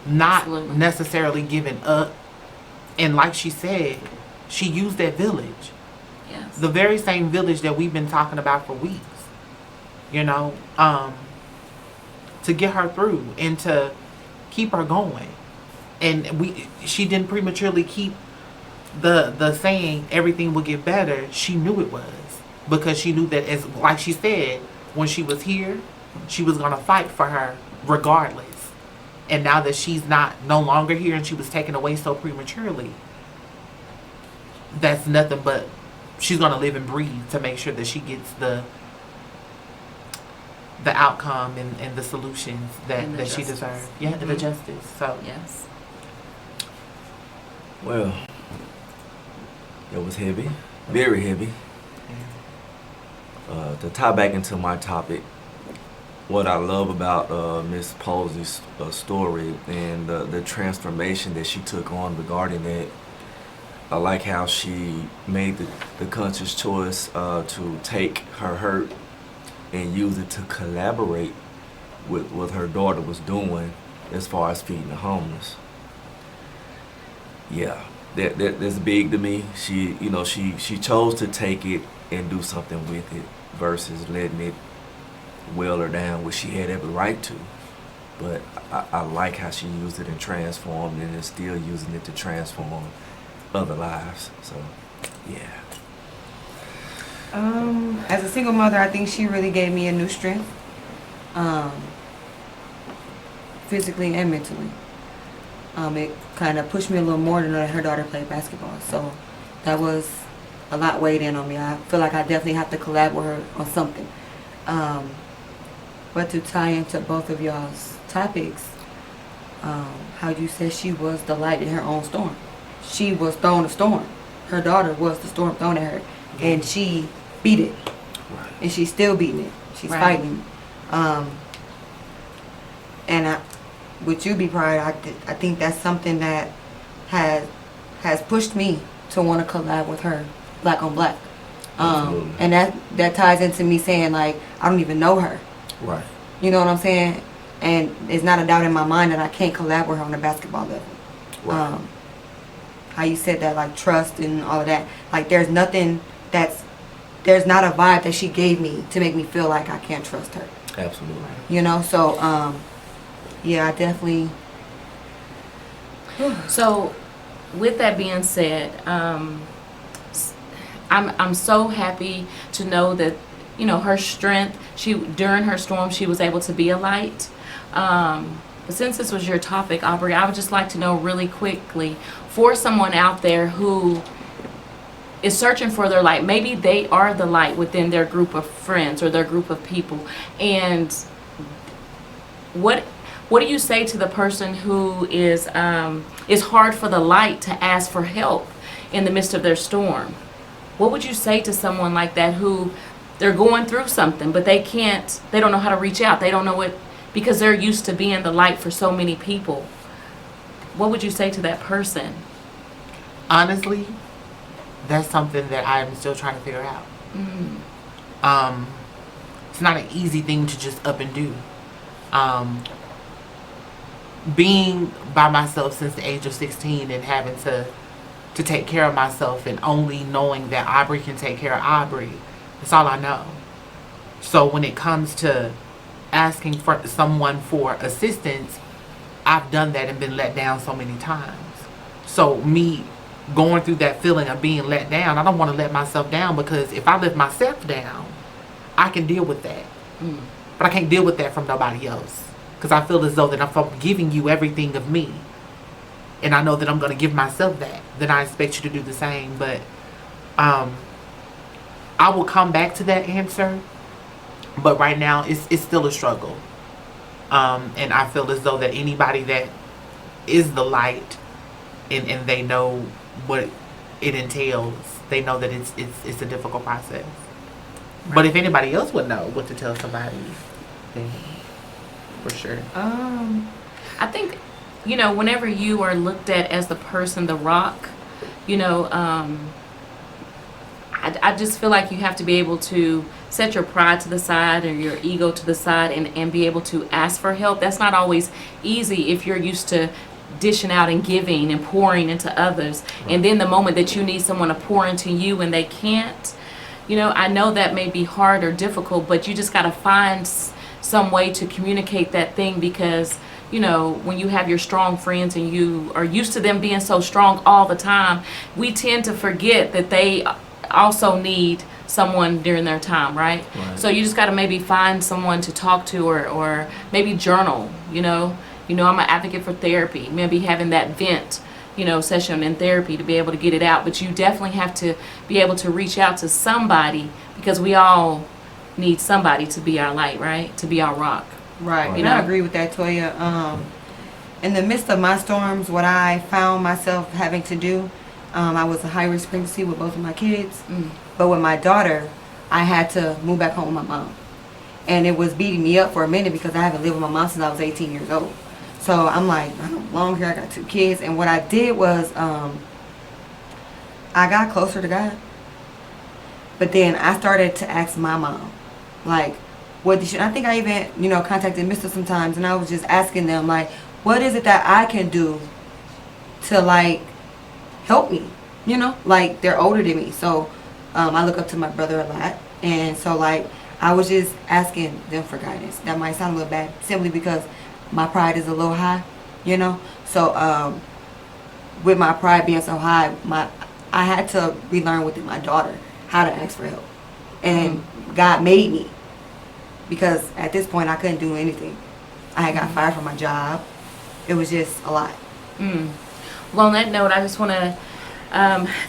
Not Absolutely. necessarily giving up. And like she said, she used that village. Yes. The very same village that we've been talking about for weeks. You know, to get her through and to keep her going. And she didn't prematurely keep the saying everything will get better. She knew it was, because she knew that, as like she said, when she was here, she was gonna fight for her regardless. And now that she's no longer here and she was taken away so prematurely, that's nothing but she's gonna live and breathe to make sure that she gets the outcome and the solutions that she justice. deserves. Yeah, and the justice. So yes. Well, it was heavy, very heavy. To tie back into my topic, what I love about Miss Posey's story and the transformation that she took on regarding it, I like how she made the conscious choice to take her hurt and use it to collaborate with what her daughter was doing as far as feeding the homeless. Yeah, that's big to me. She chose to take it and do something with it versus letting it weigh her down, which she had every right to. But I like how she used it and transformed it, and is still using it to transform other lives. So, yeah. As a single mother, I think she really gave me a new strength, physically and mentally. It kind of pushed me a little more to know that her daughter played basketball. So that was a lot weighed in on me. I feel like I definitely have to collab with her on something. But to tie into both of y'all's topics, how you said she was the light in her own storm. She was throwing a storm. Her daughter was the storm thrown at her. And she beat it. Right. And she's still beating it. She's Right. fighting. And with you, Be Pride, I think that's something that has pushed me to want to collab with her, black on black. And that ties into me saying, like, I don't even know her. Right. You know what I'm saying? And it's not a doubt in my mind that I can't collab with her on a basketball level. Right. How you said that, like, trust and all of that. Like, there's not a vibe that she gave me to make me feel like I can't trust her. Absolutely. You know, so, yeah, I definitely. So, with that being said, I'm so happy to know that, you know, her strength. During her storm, she was able to be a light. But since this was your topic, Aubrey, I would just like to know really quickly, for someone out there who is searching for their light, maybe they are the light within their group of friends or their group of people, and what do you say to the person who is hard for the light to ask for help in the midst of their storm? What would you say to someone like that who they're going through something, but they don't know how to reach out, they don't know what, because they're used to being the light for so many people? What would you say to that person? honestly, that's something that I'm still trying to figure out. It's not an easy thing to just up and do. Being by myself since the age of 16 and having to take care of myself and only knowing that Aubrey can take care of Aubrey, that's all I know. So when it comes to asking for someone for assistance, I've done that and been let down so many times. So me going through that feeling of being let down, I don't want to let myself down, because if I let myself down, I can deal with that. But I can't deal with that from nobody else, because I feel as though that if I'm giving you everything of me, and I know that I'm going to give myself that, then I expect you to do the same. But I will come back to that answer, but right now it's still a struggle. And I feel as though that anybody that is the light and they know what it entails. They know that it's a difficult process. Right. But if anybody else would know what to tell somebody, then for sure. I think, whenever you are looked at as the person, the rock, I just feel like you have to be able to set your pride to the side or your ego to the side and be able to ask for help. That's not always easy if you're used to dishing out and giving and pouring into others. Right. And then the moment that you need someone to pour into you and they can't, I know that may be hard or difficult, but you just got to find some way to communicate that thing because, when you have your strong friends and you are used to them being so strong all the time, we tend to forget that they also need someone during their time, right? So you just got to maybe find someone to talk to or maybe journal, I'm an advocate for therapy, maybe having that vent, session in therapy to be able to get it out. But you definitely have to be able to reach out to somebody because we all need somebody to be our light, right? To be our rock. Right. And I agree with that, Toya. In the midst of my storms, what I found myself having to do, I was a high-risk pregnancy with both of my kids. But with my daughter, I had to move back home with my mom. And it was beating me up for a minute because I haven't lived with my mom since I was 18 years old. So I'm like, I don't belong here. I got 2 kids. And what I did was I got closer to God. But then I started to ask my mom, like, what did she... I think I even, contacted Mr. sometimes. And I was just asking them, like, what is it that I can do to, like, help me? Like, they're older than me. So I look up to my brother a lot. And so, like, I was just asking them for guidance. That might sound a little bad, simply because my pride is a little high, So with my pride being so high, I had to relearn within my daughter how to ask for help. And God made me, because at this point I couldn't do anything. I had got fired from my job. It was just a lot. Well, on that note, I just want to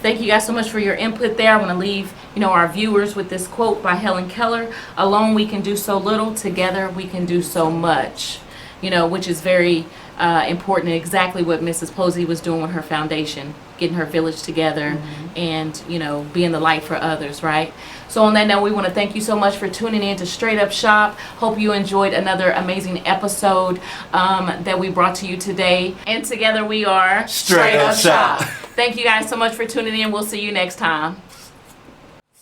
thank you guys so much for your input there. I want to leave, our viewers with this quote by Helen Keller: "Alone we can do so little, together we can do so much." Which is very important, and exactly what Mrs. Posey was doing with her foundation, getting her village together and, being the light for others, right? So on that note, we want to thank you so much for tuning in to Straight Up Shop. Hope you enjoyed another amazing episode that we brought to you today. And together we are Straight Up Shop. Thank you guys so much for tuning in. We'll see you next time.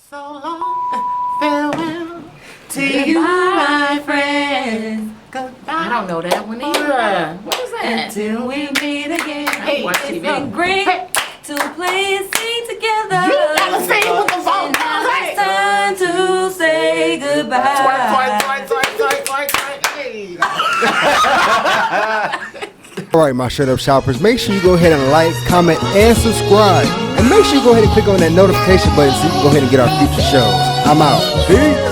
So long, farewell to you, my friend. Goodbye. I don't know that one either. What is that? Until we meet again. Hey, watch TV. It's been great to play and sing together. You gotta sing with the phone. It's time to say goodbye. Hey. All right, my Straight Up Shoppers, make sure you go ahead and like, comment, and subscribe. And make sure you go ahead and click on that notification button so you can go ahead and get our future shows. I'm out. Peace.